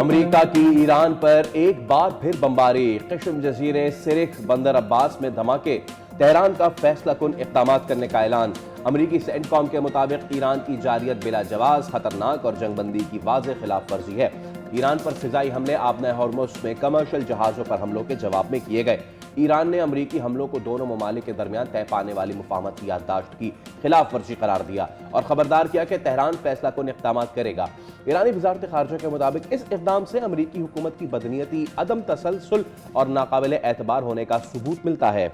America की Iran पर एक बार फिर बमबारी। क़िश्म जज़ीरे सिरिख बंदर अब्बास में धमाके। तेहरान का फैसला कुन इक़दाम करने का ऐलान। अमरीकी सेंटकॉम के मुताबिक ईरान की जारियत बिला जवाज, खतरनाक और जंगबंदी की वाज़ेह खिलाफ वर्जी है। ईरान पर फिजाई हमले आबना हॉर्मुज़ में कमर्शियल जहाज़ों पर हमलों के जवाब में किए गए। ईरान ने अमरीकी हमलों को दोनों ममालिक के दरमियान तय पाने वाली मुफाहमत की याददाश्त की खिलाफ वर्जी करार दिया और खबरदार किया कि तेहरान फैसला कुन इक़दाम करेगा। ईरानी वज़ारत ख़ारजा के मुताबिक इस इक़दाम से अमरीकी हुकूमत की बदनीयती, अदम तसलसल और नाकाबिल एतबार होने का सबूत मिलता है।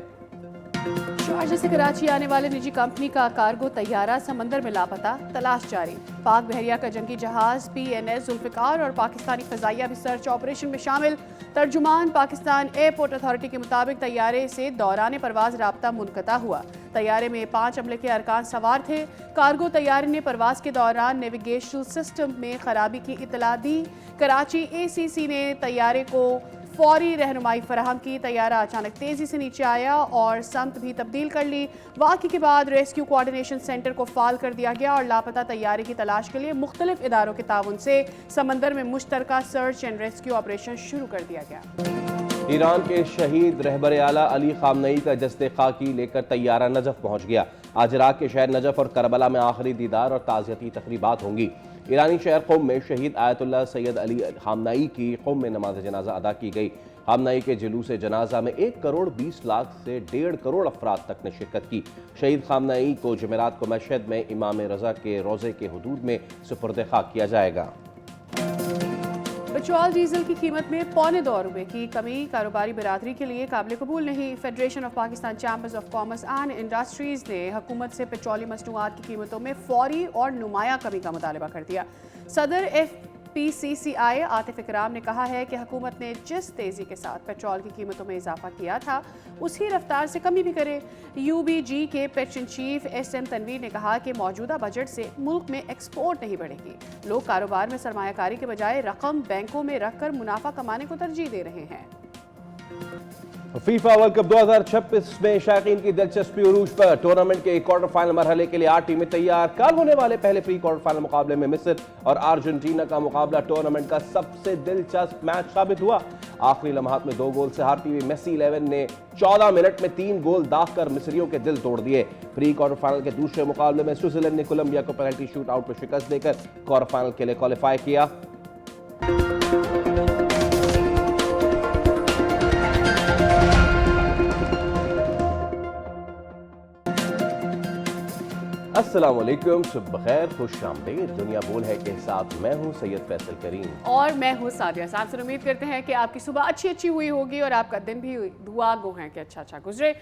शारजा से कराची आने वाले निजी कंपनी का कार्गो तैयारा समंदर में लापता, तलाश जारी। पाक बहरिया का जंगी जहाज PNS जुल्फ़िकार और पाकिस्तानी फ़ज़ाइया भी सर्च ऑपरेशन में शामिल। तर्जुमान पाकिस्तान एयरपोर्ट अथॉरिटी के मुताबिक तैयारे से दौरान परवाज़ राब्ता मुनक़ता हुआ। तैयारे में 5 अमले के अरकान सवार थे। कार्गो तैयारे ने परवाज़ के दौरान नेविगेशनल सिस्टम में खराबी की इतला दी। कराची ACC ने तैयारे को फौरी रहनुमाई फराहम की। तैयारा अचानक तेजी से नीचे आया और समत भी तब्दील कर ली। वाक़े के बाद रेस्क्यू कोऑर्डिनेशन सेंटर को फाल कर दिया गया और लापता तैयारे की तलाश के लिए मुख्तलिफ इदारों के ताउन से समंदर में मुश्तरका सर्च एंड रेस्क्यू ऑपरेशन शुरू कर दिया गया। ईरान के शहीद रहबर आला अली खामनई का जस्ते खाकी लेकर तैयारा नजफ पहुंच गया। आज इराक के शहर नजफ और करबला में आखिरी दीदार और ताज़ियती तकरीबात होंगी। ईरानी शहर क़ुम में शहीद आयतुल्लाह सैयद अली खामनई की क़ुम में नमाज जनाजा अदा की गई। खामनई के जुलूस जनाजा में 1 करोड़ 20 लाख से 1.5 करोड़ अफराद तक ने शिरकत की। शहीद खामनई को जुमेरात को मशहद में इमाम रज़ा के रोज़े के हुदूद में सुपुर्द खाक किया जाएगा। पेट्रोल डीजल की कीमत में ₹2.25 की कमी कारोबारी बिरादरी के लिए काबिल कबूल नहीं। Federation of Pakistan chambers of commerce and industries ने हुकूमत से पेट्रोलियम मसनूआत की कीमतों में फौरी और नुमाया कमी का मुतालबा कर दिया। सदर FPCCI आतिफ इकराम ने कहा है कि हुकूमत ने जिस तेज़ी के साथ पेट्रोल की कीमतों में इजाफा किया था उसी रफ्तार से कमी भी करे। UBG के पेट्रोल चीफ SM तनवीर ने कहा कि मौजूदा बजट से मुल्क में एक्सपोर्ट नहीं बढ़ेगी। लोग कारोबार में सरमायाकारी के बजाय रकम बैंकों में रखकर मुनाफा कमाने को तरजीह दे रहे हैं। फीफा वर्ल्ड कप 2026 में शायकीन की दिलचस्पी उरूज पर। टूर्नामेंट के क्वार्टर फाइनल मरहले के लिए 8 टीमें तैयार। कल होने वाले पहले प्री क्वार्टर फाइनल मुकाबले में मिस्र और अर्जेंटीना का मुकाबला टूर्नामेंट का सबसे दिलचस्प मैच साबित हुआ। आखिरी लम्हात में 2 गोल से हारती हुई मेसी 11 ने 14 मिनट में 3 गोल दागकर मिस्रियों के दिल तोड़ दिए। प्री क्वार्टर फाइनल के दूसरे मुकाबले में स्विट्जरलैंड ने कोलंबिया को पेनल्टी शूट आउट पर शिकस्त देकर क्वार्टर फाइनल के लिए क्वालिफाई किया। अस्सलाम वालेकुम, सुबह बखैर, खुश आमदीद। दुनिया बोल है के साथ मैं हूँ सैयद फैसल करीम और मैं हूँ सादिया साहब। उम्मीद करते हैं कि आपकी सुबह अच्छी हुई होगी और आपका दिन भी दुआ गो है कि अच्छा गुजरे।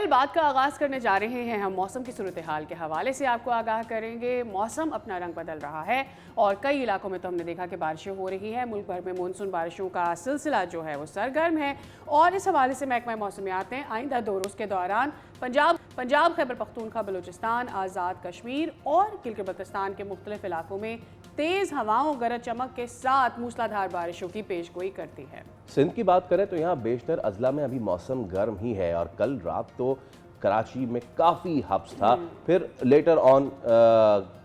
बात का आगाज़ करने जा रहे हैं हम मौसम की सूरत हाल के हवाले से आपको आगाह करेंगे। मौसम अपना रंग बदल रहा है और कई इलाकों में तो हमने देखा कि बारिशें हो रही हैं। मुल्क भर में मानसून बारिशों का सिलसिला जो है वो सरगर्म है और इस हवाले से महकमा मौसमियात ने आइंदा 2 रोज़ के दौरान पंजाब खैबर पख्तूनख्वा, बलूचिस्तान, आज़ाद कश्मीर और गिलगित-बल्तिस्तान के मुख्तलिफ इलाकों में तेज़ हवाओं, गरज चमक के साथ मूसलाधार बारिशों की पेशगोई करती है। सिंध की बात करें तो यहाँ बेशतर अजला में अभी मौसम गर्म ही है और कल रात तो कराची में काफ़ी हब्स था, फिर लेटर ऑन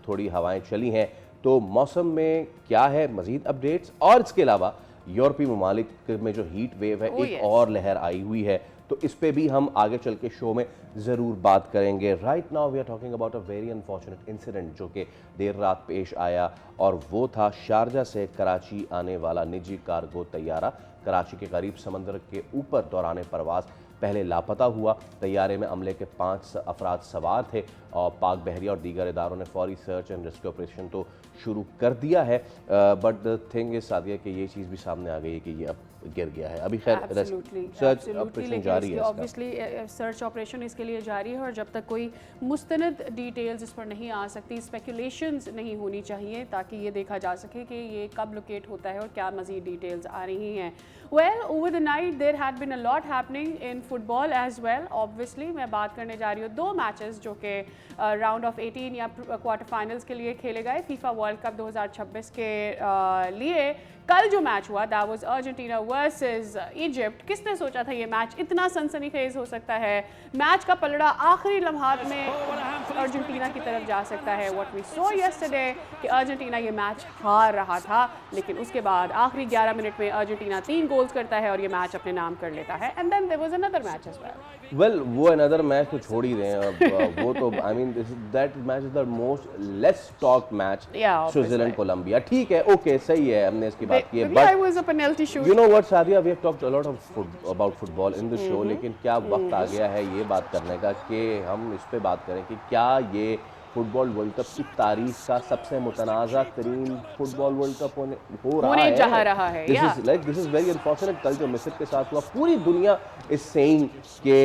थोड़ी हवाएं चली हैं। तो मौसम में क्या है मज़ीद अपडेट्स, और इसके अलावा यूरोपीय ममालिक में जो हीट वेव है एक और लहर आई हुई है, तो इस पे भी हम आगे चल के शो में ज़रूर बात करेंगे। Right now we are talking about a very unfortunate incident जो कि देर रात पेश आया और वो था शारजा से कराची आने वाला निजी कार्गो तैयारा कराची के करीब समंदर के ऊपर दौरान परवाज़ पहले लापता हुआ। तैयारे में अमले के 5 अफराद सवार थे और पाक बहरिया और दीगर इदारों ने फौरी सर्च एंड रेस्क्यू ऑपरेशन तो शुरू कर दिया है। But the thing is Sadia कि ये चीज़ भी सामने आ गई है कि ये अब गिर गया है। अभी खैर सर्च ऑपरेशन जारी है, ऑब्वियसली सर्च ऑपरेशन इसके लिए जारी है और जब तक कोई मुस्तनद डिटेल्स इस पर नहीं आ सकती, स्पेकुलेशंस नहीं होनी चाहिए ताकि ये देखा जा सके कि ये कब लोकेट होता है और क्या मज़ीद डिटेल्स आ रही हैं। Over the night there had been a lot happening in football as well. Obviously मैं बात करने जा रही हूँ 2 मैचेस जो कि राउंड ऑफ 18 या क्वार्टर फाइनल्स के लिए खेले गए फीफा वर्ल्ड कप 2026 के लिए। कल जो मैच हुआ that was Argentina versus Egypt. किसने सोचा था ये मैच इतना सनसनीखेज हो सकता है? मैच का पलड़ा आखिरी लम्हात में अर्जेंटीना की तरफ जा सकता है। व्हाट वी सॉ यस्टरडे कि अर्जेंटीना ये मैच हार रहा था, लेकिन उसके बाद आखिरी 11 मिनट में अर्जेंटीना 3 गोल्स करता है और ये मैच अपने नाम कर लेता है। And then there was another match as well वो अनदर मैच तो छोड़ ही दें अब वो तो I mean that match is the most less talk match, Switzerland Colombia. ठीक है, ओके, सही है, हमने इसकी बात की है, but you know what Sadia, we have talked a lot of about football in the show, लेकिन क्या वक्त आ गया है ये बात करने का कि हम इस पे बात करें कि क्या ये फुटबॉल वर्ल्ड कप की तारीख का सबसे मुतनाज़ा तरीन फुटबॉल वर्ल्ड कप होने जा रहा है। This is very unfortunate. कल जो मिस्र के साथ हुआ, पूरी दुनिया इज सेइंग के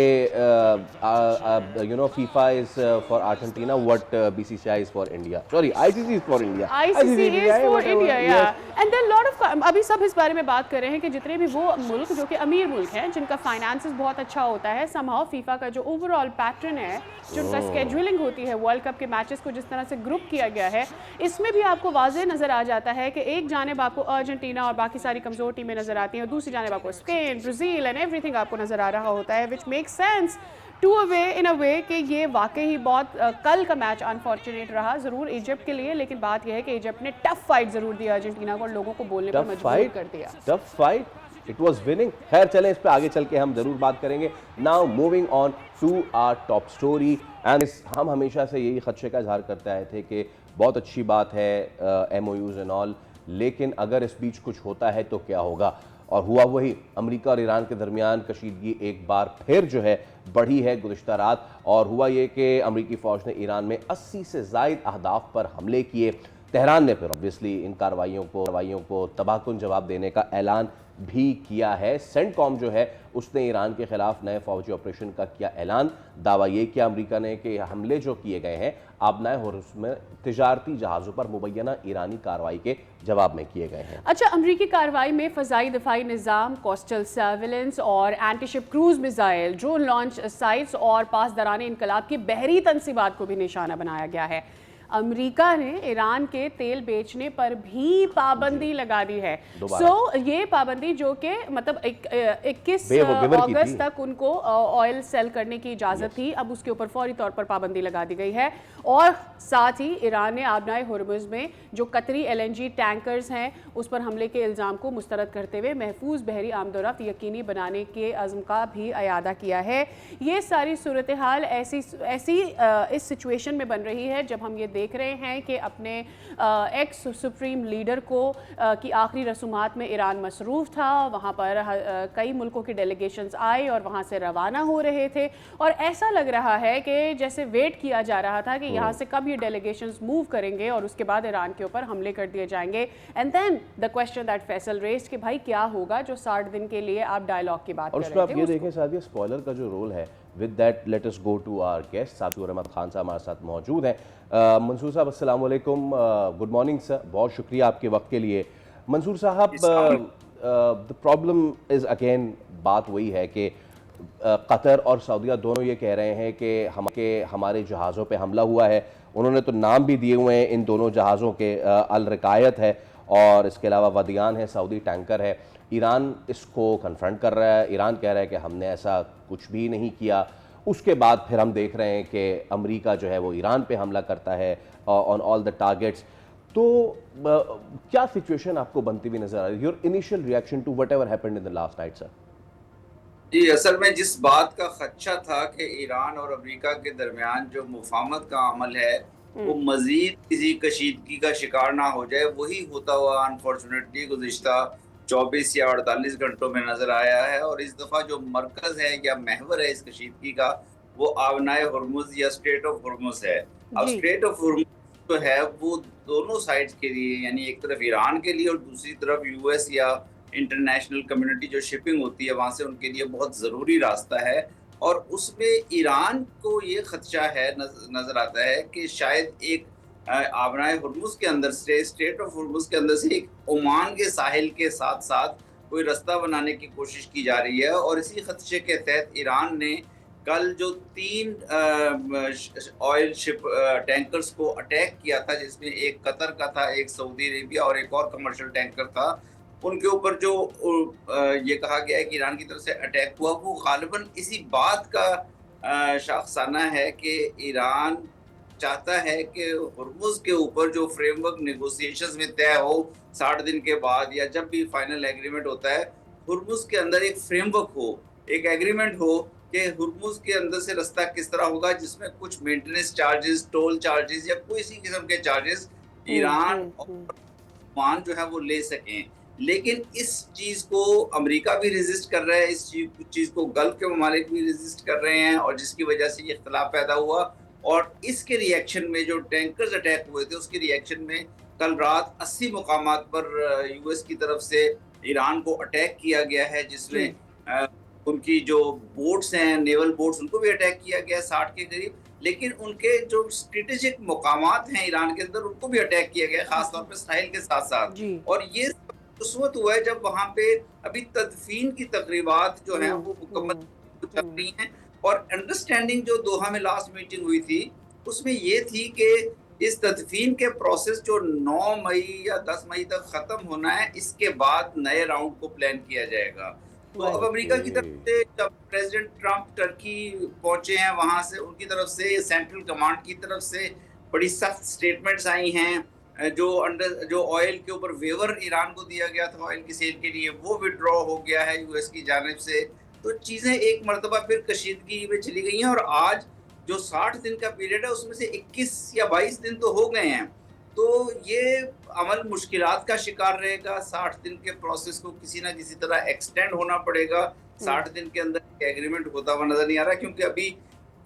you know FIFA is for Argentina what BCCI is for India, sorry ICC is for India, ICC is for India, या एंड देयर लॉट ऑफ, अभी सब इस बारे में बात कर रहे हैं कि जितने भी वो मुल्क जो कि अमीर मुल्क हैं, जिनका फाइनेंसेस बहुत अच्छा होता है, समहाउ फीफा का जो ओवरऑल पैटर्न है, जो उनका स्केड्यूलिंग होती है वर्ल्ड कप के मैचेस को जिस तरह से ग्रुप किया गया है, इसमें भी आपको वाज़ेह नज़र आ जाता है कि एक जानिब आपको अर्जेंटीना और बाकी सारी कमज़ोर टीमें नज़र आती हैं और दूसरी जानिब आपको स्पेन, ब्राज़ील एंड एवरीथिंग आपको नज़र आ रहा होता है, which makes sense to a way in a way कि ये वाकई ही बहुत कल का मैच अनफॉर्चुनेट रहा ज़रूर इजिप्ट के लिए, लेकिन बात यह है कि इजिप्ट ने टफ फाइट ज़रूर दी अर्जेंटीना को और लोगों को बोलने पर मजबूर कर दिया। Tough fight, it was winning. खैर चलें, इस पे आगे चल के हम जरूर बात करेंगे। Now moving on to our top story, and हम हमेशा से यही खदशे का इजहार करते आए थे कि बहुत अच्छी बात है MOUs एंड ऑल, लेकिन अगर इस बीच कुछ होता है तो क्या होगा, और हुआ वही। अमेरिका और ईरान के दरमियान कशीदगी एक बार फिर जो है बढ़ी है गुज़िश्ता रात, और हुआ ये कि अमेरिकी फ़ौज ने ईरान में 80 से ज़ायद अहदाफ पर हमले किए। तेहरान ने फिर ऑब्वियसली इन कार्रवाइयों को तबाहकुन जवाब देने का ऐलान भी किया है। सेंटकॉम जो है उसने ईरान के खिलाफ नए फौजी ऑपरेशन का किया ऐलान। दावा ये किया अमेरिका ने कि हमले जो किए गए हैं आबनाए होर्मुज़ में तिजारती जहाज़ों पर मुबैना ईरानी कार्रवाई के जवाब में किए गए हैं। अच्छा, अमरीकी कार्रवाई में फ़ज़ाई दिफाई निज़ाम, कोस्टल सर्विलेंस और antiship cruise missile, drone launch sites और पासदारान इनकलाब की बहरी तनसीबात को भी निशाना बनाया गया है। अमेरिका ने ईरान के तेल बेचने पर भी पाबंदी लगा दी है। ये पाबंदी जो कि मतलब 21 अगस्त तक उनको ऑयल सेल करने की इजाज़त थी, अब उसके ऊपर फौरी तौर पर पाबंदी लगा दी गई है। और साथ ही ईरान ने आबनाए होर्मुज़ में जो कतरी LNG टैंकर्स हैं उस पर हमले के इल्ज़ाम को मुस्तरद करते हुए महफूज बहरी आमदोरफ्त यकीनी बनाने के अज़्म का भी अयादा किया है। ये सारी सूरत हाल ऐसी इस सिचुएशन में बन रही है जब हम ये देख रहे हैं कि अपने एक्स सुप्रीम लीडर को की आखिरी रसूमात में ईरान मसरूफ़ था, वहाँ पर कई मुल्कों के डेलीगेशंस आए और वहाँ से रवाना हो रहे थे, और ऐसा लग रहा है कि जैसे वेट किया जा रहा था कि यहाँ से कब ये डेलीगेशंस मूव करेंगे और उसके बाद ईरान के ऊपर हमले कर दिए जाएंगे। And then the question that Faisal raised कि भाई क्या होगा जो 60 दिन के लिए आप डायलॉग की बात कर रहे थे। और आप ये देखें सादिया, स्पॉइलर का जो रोल है, with that let us go to our guest. Sabir Ahmed Khan sahab हमारे साथ मौजूद हैं। मंसूर साहब अस्सलाम वालेकुम, गुड मॉर्निंग सर, बहुत शुक्रिया आपके वक्त के लिए। मंसूर साहब, द प्रॉब्लम इज़ अगेन, बात वही है कि कतर और सऊदीया दोनों ये कह रहे हैं कि हमारे जहाज़ों पे हमला हुआ है। उन्होंने तो नाम भी दिए हुए हैं इन दोनों जहाज़ों के, अल रिकायत है और इसके अलावा वदियान है, सऊदी टैंकर है। ईरान इसको कन्फ्रंट कर रहा है, ईरान कह रहा है कि हमने ऐसा कुछ भी नहीं किया। उसके बाद फिर हम देख रहे हैं कि अमेरिका जो है वो ईरान पे हमला करता है ऑन ऑल द टारगेट्स। तो क्या सिचुएशन आपको बनती हुई नजर आ रही है? Your initial reaction to whatever happened in the last night sir. जी, असल में जिस बात का खदशा था कि ईरान और अमेरिका के दरमियान जो मुफाहमत का अमल है वो मजीद किसी कशीदगी का शिकार ना हो जाए, वही होता हुआ अनफॉर्चुनेटली गुज़िश्ता 24 या 48 घंटों में नजर आया है। और इस दफ़ा जो मरकज़ है या महवर है इस कशीदगी का, वो आबनाए होर्मुज़ या स्ट्रेट ऑफ होर्मुज़ है। अब स्ट्रेट ऑफ होर्मुज़ जो है वो दोनों साइड्स के लिए, यानी एक तरफ ईरान के लिए और दूसरी तरफ US या इंटरनेशनल कम्युनिटी जो शिपिंग होती है वहाँ से, उनके लिए बहुत ज़रूरी रास्ता है। और उसमें ईरान को ये खदशा है, नज़र आता है कि शायद एक आबनाए हुर्मुज़ के अंदर से, स्ट्रेट ऑफ हुर्मुज़ के अंदर से एक ओमान के साहिल के साथ साथ कोई रास्ता बनाने की कोशिश की जा रही है। और इसी खदशे के तहत ईरान ने कल जो 3 ऑयल शिप टैंकर्स को अटैक किया था, जिसमें एक कतर का था, एक सऊदी अरेबिया और एक और कमर्शियल टैंकर था, उनके ऊपर जो ये कहा गया है कि ईरान की तरफ से अटैक हुआ, वो गालिबन इसी बात का शाखसाना है कि ईरान चाहता है कि हुर्मुज़ के ऊपर जो फ्रेमवर्क नेगोशिएशंस में तय हो 60 दिन के बाद या जब भी फाइनल एग्रीमेंट होता है, हुर्मुज़ के अंदर एक फ्रेमवर्क हो, एक एग्रीमेंट हो कि हुर्मुज़ के अंदर से रास्ता किस तरह होगा, जिसमें कुछ मेंटेनेंस चार्जेस, टोल चार्जेस या कोई सी किस्म के चार्जेस ईरान और ओमान जो है वो ले सकें। लेकिन इस चीज़ को अमेरिका भी रेजिस्ट कर रहा है, इस चीज़ को गल्फ के ममालिक भी रेजिस्ट कर रहे हैं, और जिसकी वजह से ये इख्तिलाफ पैदा हुआ। और इसके रिएक्शन में जो टैंकर्स अटैक हुए थे, उसके रिएक्शन में कल रात 80 मुकामात पर यूएस की तरफ से ईरान को अटैक किया गया है, जिसमें उनकी जो बोट्स हैं, नेवल बोट्स, उनको भी अटैक किया गया 60 के करीब। लेकिन उनके जो स्ट्रेटेजिक मुकामात हैं ईरान के अंदर, उनको भी अटैक किया गया, खासतौर पर साहिल के साथ साथ। और ये उस वक्त हुआ है जब वहां पे अभी तदफीन की तकरीबात जो है वो मुकम्मल चल रही हैं। और अंडरस्टैंडिंग जो दोहा में लास्ट मीटिंग हुई थी, उसमें ये थी कि इस तदफीन के प्रोसेस जो 9 मई या 10 मई तक खत्म होना है, इसके बाद नए राउंड को प्लान किया जाएगा। तो अब अमेरिका की तरफ से जब प्रेसिडेंट ट्रंप टर्की पहुंचे हैं, वहां से उनकी तरफ से सेंट्रल कमांड की तरफ से बड़ी सख्त स्टेटमेंट्स आई हैं। जो ऑयल के ऊपर वेवर ईरान को दिया गया था ऑयल की सेल के लिए, वो विड्रॉ हो गया है यूएस की जानिब से। तो चीज़ें एक मरतबा फिर कशीदगी में चली गई हैं, और आज जो 60 दिन का पीरियड है, उसमें से 21 या 22 दिन तो हो गए हैं। तो ये अमल मुश्किलात का शिकार रहेगा। 60 दिन के प्रोसेस को किसी ना किसी तरह एक्सटेंड होना पड़ेगा। 60 दिन के अंदर एग्रीमेंट होता हुआ नजर नहीं आ रहा, क्योंकि अभी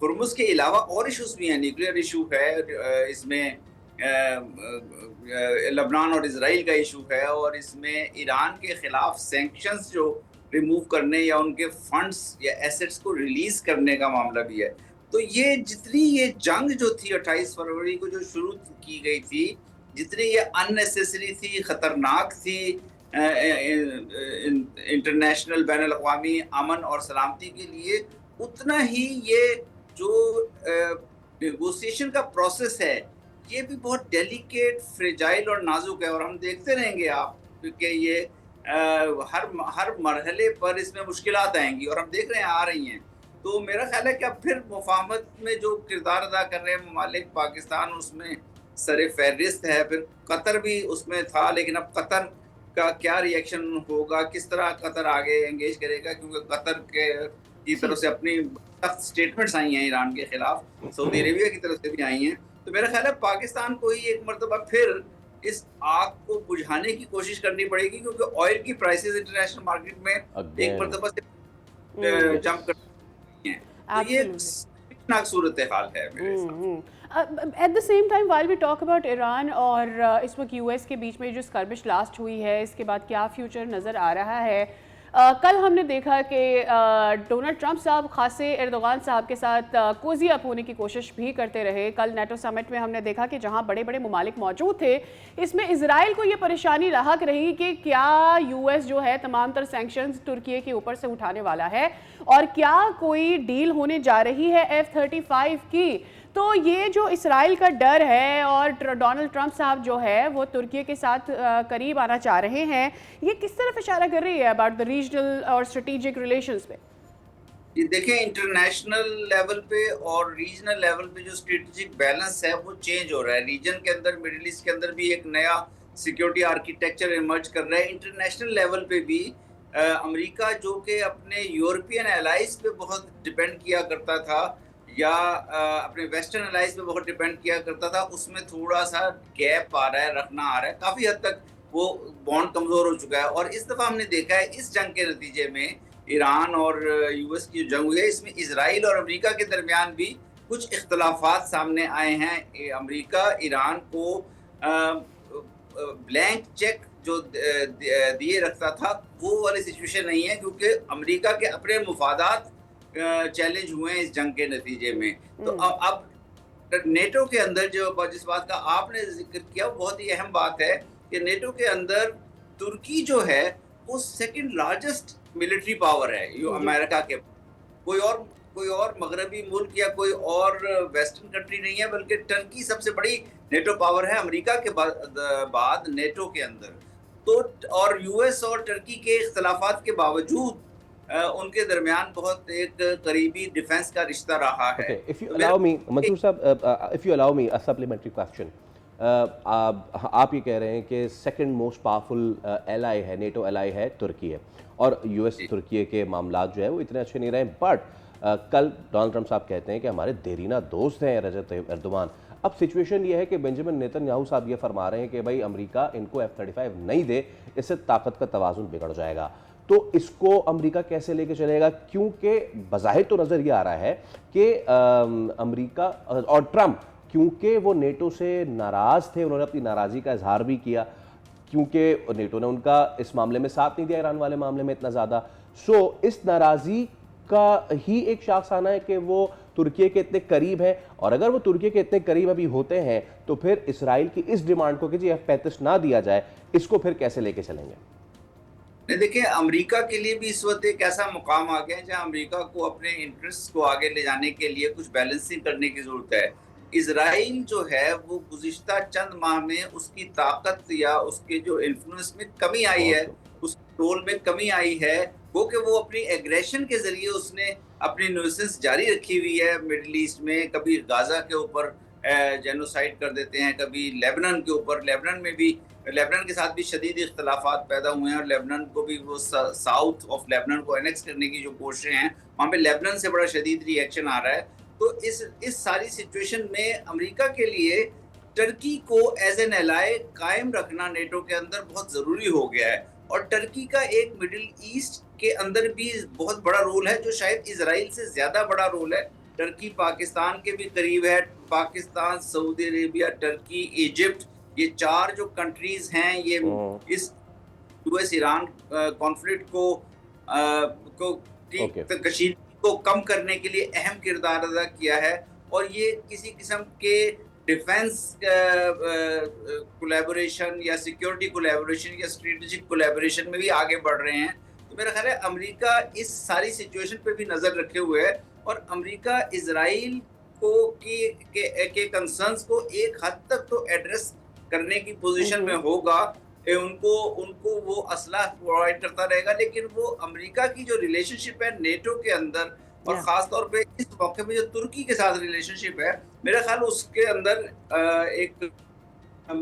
हुर्मुज़ के अलावा और इशूज़ भी हैं। न्यूक्लियर इशू है, इसमें लबनान और इजराइल का इशू है, और इसमें ईरान के खिलाफ सैंक्शंस जो रिमूव करने या उनके फंड्स या एसेट्स को रिलीज करने का मामला भी है। तो ये जितनी ये जंग जो थी 28 फरवरी को जो शुरू की गई थी, जितनी ये अननेसेसरी थी, खतरनाक थी इंटरनेशनल बैन अल-अक़वामी अमन और सलामती के लिए, उतना ही ये जो नेगोशिएशन का प्रोसेस है, ये भी बहुत डेलिकेट, फ्रेजाइल और नाजुक है। और हम देखते रहेंगे आप कि ये हर मरहले पर इसमें मुश्किलात आएंगी, और हम देख रहे हैं आ रही हैं। तो मेरा ख्याल है कि अब फिर मुफाहमत में जो किरदार अदा कर रहे हैं ममालिक, पाकिस्तान उसमें सरे फहरिस्त है, फिर कतर भी उसमें था। लेकिन अब कतर का क्या रिएक्शन होगा, किस तरह कतर आगे एंगेज करेगा, क्योंकि कतर की तरफ से अपनी सख्त स्टेटमेंट्स आई हैं ईरान के खिलाफ, सऊदी अरेबिया की तरफ से भी आई हैं। तो मेरा ख्याल है पाकिस्तान को ही एक मरतबा फिर इस आग को बुझाने की कोशिश करनी पड़ेगी, क्योंकि ऑयल की प्राइसेस इंटरनेशनल मार्केट में एक मरतबा से जंप कर रही हैं। तो ये खतरनाक सूरत हाल है मेरे हिसाब। At the same time while we talk about Iran और इस वक्त यूएस के बीच में जो स्कर्मिश लास्ट हुई है, इसके बाद क्या फ्यूचर नज़र आ रहा है? कल हमने देखा कि डोनाल्ड ट्रंप साहब खासे एर्दोगान साहब के साथ कोजी अप होने की कोशिश भी करते रहे। कल नेटो समिट में हमने देखा कि जहां बड़े बड़े ममालिक मौजूद थे, इसमें इजराइल को ये परेशानी लाहक रही कि क्या यूएस जो है तमाम तर सैंक्शंस तुर्की के ऊपर से उठाने वाला है, और क्या कोई डील होने जा रही है F-35 की। तो ये जो इसराइल का डर है, और डोनाल्ड ट्रंप साहब जो है वो तुर्की के साथ करीब आना चाह रहे हैं, ये किस तरफ इशारा कर रही है अबाउट द रीजनल और स्ट्रेटेजिक रिलेशंस पे? ये देखें, इंटरनेशनल लेवल पे और रीजनल लेवल पे जो स्ट्रेटेजिक बैलेंस है वो चेंज हो रहा है। रीजन के अंदर, मिडिल ईस्ट के अंदर भी एक नया सिक्योरिटी आर्किटेक्चर इमर्ज कर रहा है। इंटरनेशनल लेवल पे भी अमेरिका, जो कि अपने यूरोपियन एलाइज पे बहुत डिपेंड किया करता था, या अपने वेस्टर्न एलाइज पे बहुत डिपेंड किया करता था, उसमें थोड़ा सा गैप आ रहा है, रखना आ रहा है। काफ़ी हद तक वो बॉन्ड कमज़ोर हो चुका है। और इस दफ़ा हमने देखा है इस जंग के नतीजे में, ईरान और यूएस की जंग हुई है, इसमें इजराइल और अमेरिका के दरमियान भी कुछ इख्तलाफात सामने आए हैं। अमेरिका ईरान को ब्लैंक चेक जो दिए रखता था, वो वाली सिचुएशन नहीं है, क्योंकि अमेरिका के अपने मुफादात चैलेंज हुए हैं इस जंग के नतीजे में। तो अब नेटो के अंदर जो जिस बात का आपने जिक्र किया, वो बहुत ही अहम बात है कि नेटो के अंदर तुर्की जो है वो सेकंड लार्जेस्ट मिलिट्री पावर है। ये अमेरिका के कोई और मगरबी मुल्क या कोई और वेस्टर्न कंट्री नहीं है, बल्कि टर्की सबसे बड़ी नेटो पावर है अमेरिका के बाद नेटो के अंदर। तो और यूएस और टर्की के इख्तलाफात के बावजूद उनके दरमियान बहुत एक करीबी डिफेंस का रिश्ता रहा है। Okay, if you तो allow me, मेरा मंसूर साहब, if you allow me a supplementary question, आप ये कह रहे हैं कि सेकंड मोस्ट पावरफुल एलाई है, नेटो एलाई है तुर्की है, और यूएस तुर्की के मामलात जो है वो इतने अच्छे नहीं रहे, बट कल डोनाल्ड ट्रंप साहब कहते हैं कि हमारे देरीना दोस्त हैं रजब तैयब एर्दोगान। अब सिचुएशन ये है कि बेंजामिन नेतन्याहू साहब ये फरमा रहे हैं कि भाई अमेरिका इनको F-35 नहीं दे, इससे ताकत का तवाज़ुन बिगड़ जाएगा। तो इसको अमेरिका कैसे लेके चलेगा? क्योंकि बज़ाहिर तो नज़र ये आ रहा है कि अमेरिका और ट्रंप, क्योंकि वो नेटो से नाराज़ थे, उन्होंने अपनी नाराज़गी का इजहार भी किया, क्योंकि नेटो ने उनका इस मामले में साथ नहीं दिया, ईरान वाले मामले में इतना ज़्यादा। सो इस नाराज़गी का ही एक शाख्स आना है कि वो तुर्की के इतने करीब है, और अगर वो तुर्की के इतने करीब अभी होते हैं तो फिर इसराइल की इस डिमांड को कि जी F-35 ना दिया जाए, इसको फिर कैसे लेके चलेंगे? देखिए, अमेरिका के लिए भी इस वक्त एक ऐसा मुकाम आ गया है जहां अमेरिका को अपने इंटरेस्ट को आगे ले जाने के लिए कुछ बैलेंसिंग करने की जरूरत है। इसराइल जो है वो गुज़िश्ता चंद माह में उसकी ताकत या उसके जो इन्फ्लुएंस में कमी आई है, उस रोल में कमी आई है, वो कि वो अपनी एग्रेशन के जरिए उसने अपनी न्यूसेंस जारी रखी हुई है मिडिल ईस्ट में। कभी गाजा के ऊपर जेनोसाइड कर देते हैं, कभी लेबनान के ऊपर, लेबनान के साथ भी शदीद इख्तलाफात पैदा हुए हैं, और लेबनान को भी वो साउथ ऑफ लेबनान को एनेक्स करने की जो कोशिशें हैं, वहाँ पे लेबनान से बड़ा शदीद रिएक्शन आ रहा है। तो इस सारी सिचुएशन में अमेरिका के लिए टर्की को एज एन एलाय कायम रखना नेटो के अंदर बहुत ज़रूरी हो गया है। और टर्की का एक मिडिल ईस्ट के अंदर भी बहुत बड़ा रोल है, जो शायद इजराइल से ज़्यादा बड़ा रोल है। टर्की पाकिस्तान के भी करीब है, Pakistan, Saudi Arabia, Turkey, Egypt, ये 4 जो कंट्रीज हैं, ये इस यूएस ईरान कॉन्फ्लिक्ट को कशीदगी को कम करने के लिए अहम किरदार अदा किया है, और ये किसी किस्म के डिफेंस कोलैबोरेशन या सिक्योरिटी कोलैबोरेशन या स्ट्रेटेजिक कोलैबोरेशन में भी आगे बढ़ रहे हैं। तो मेरा ख्याल है अमेरिका इस सारी सिचुएशन पे भी नज़र रखे हुए है, और अमेरिका इजराइल को के कंसर्न्स को एक हद तक तो एड्रेस करने की पोजीशन में होगा। उनको वो असला प्रोवाइड करता रहेगा, लेकिन वो अमेरिका की जो रिलेशनशिप है नेटो के अंदर, और खास तौर पे इस मौके में जो तुर्की के साथ रिलेशनशिप है, मेरा ख्याल उसके अंदर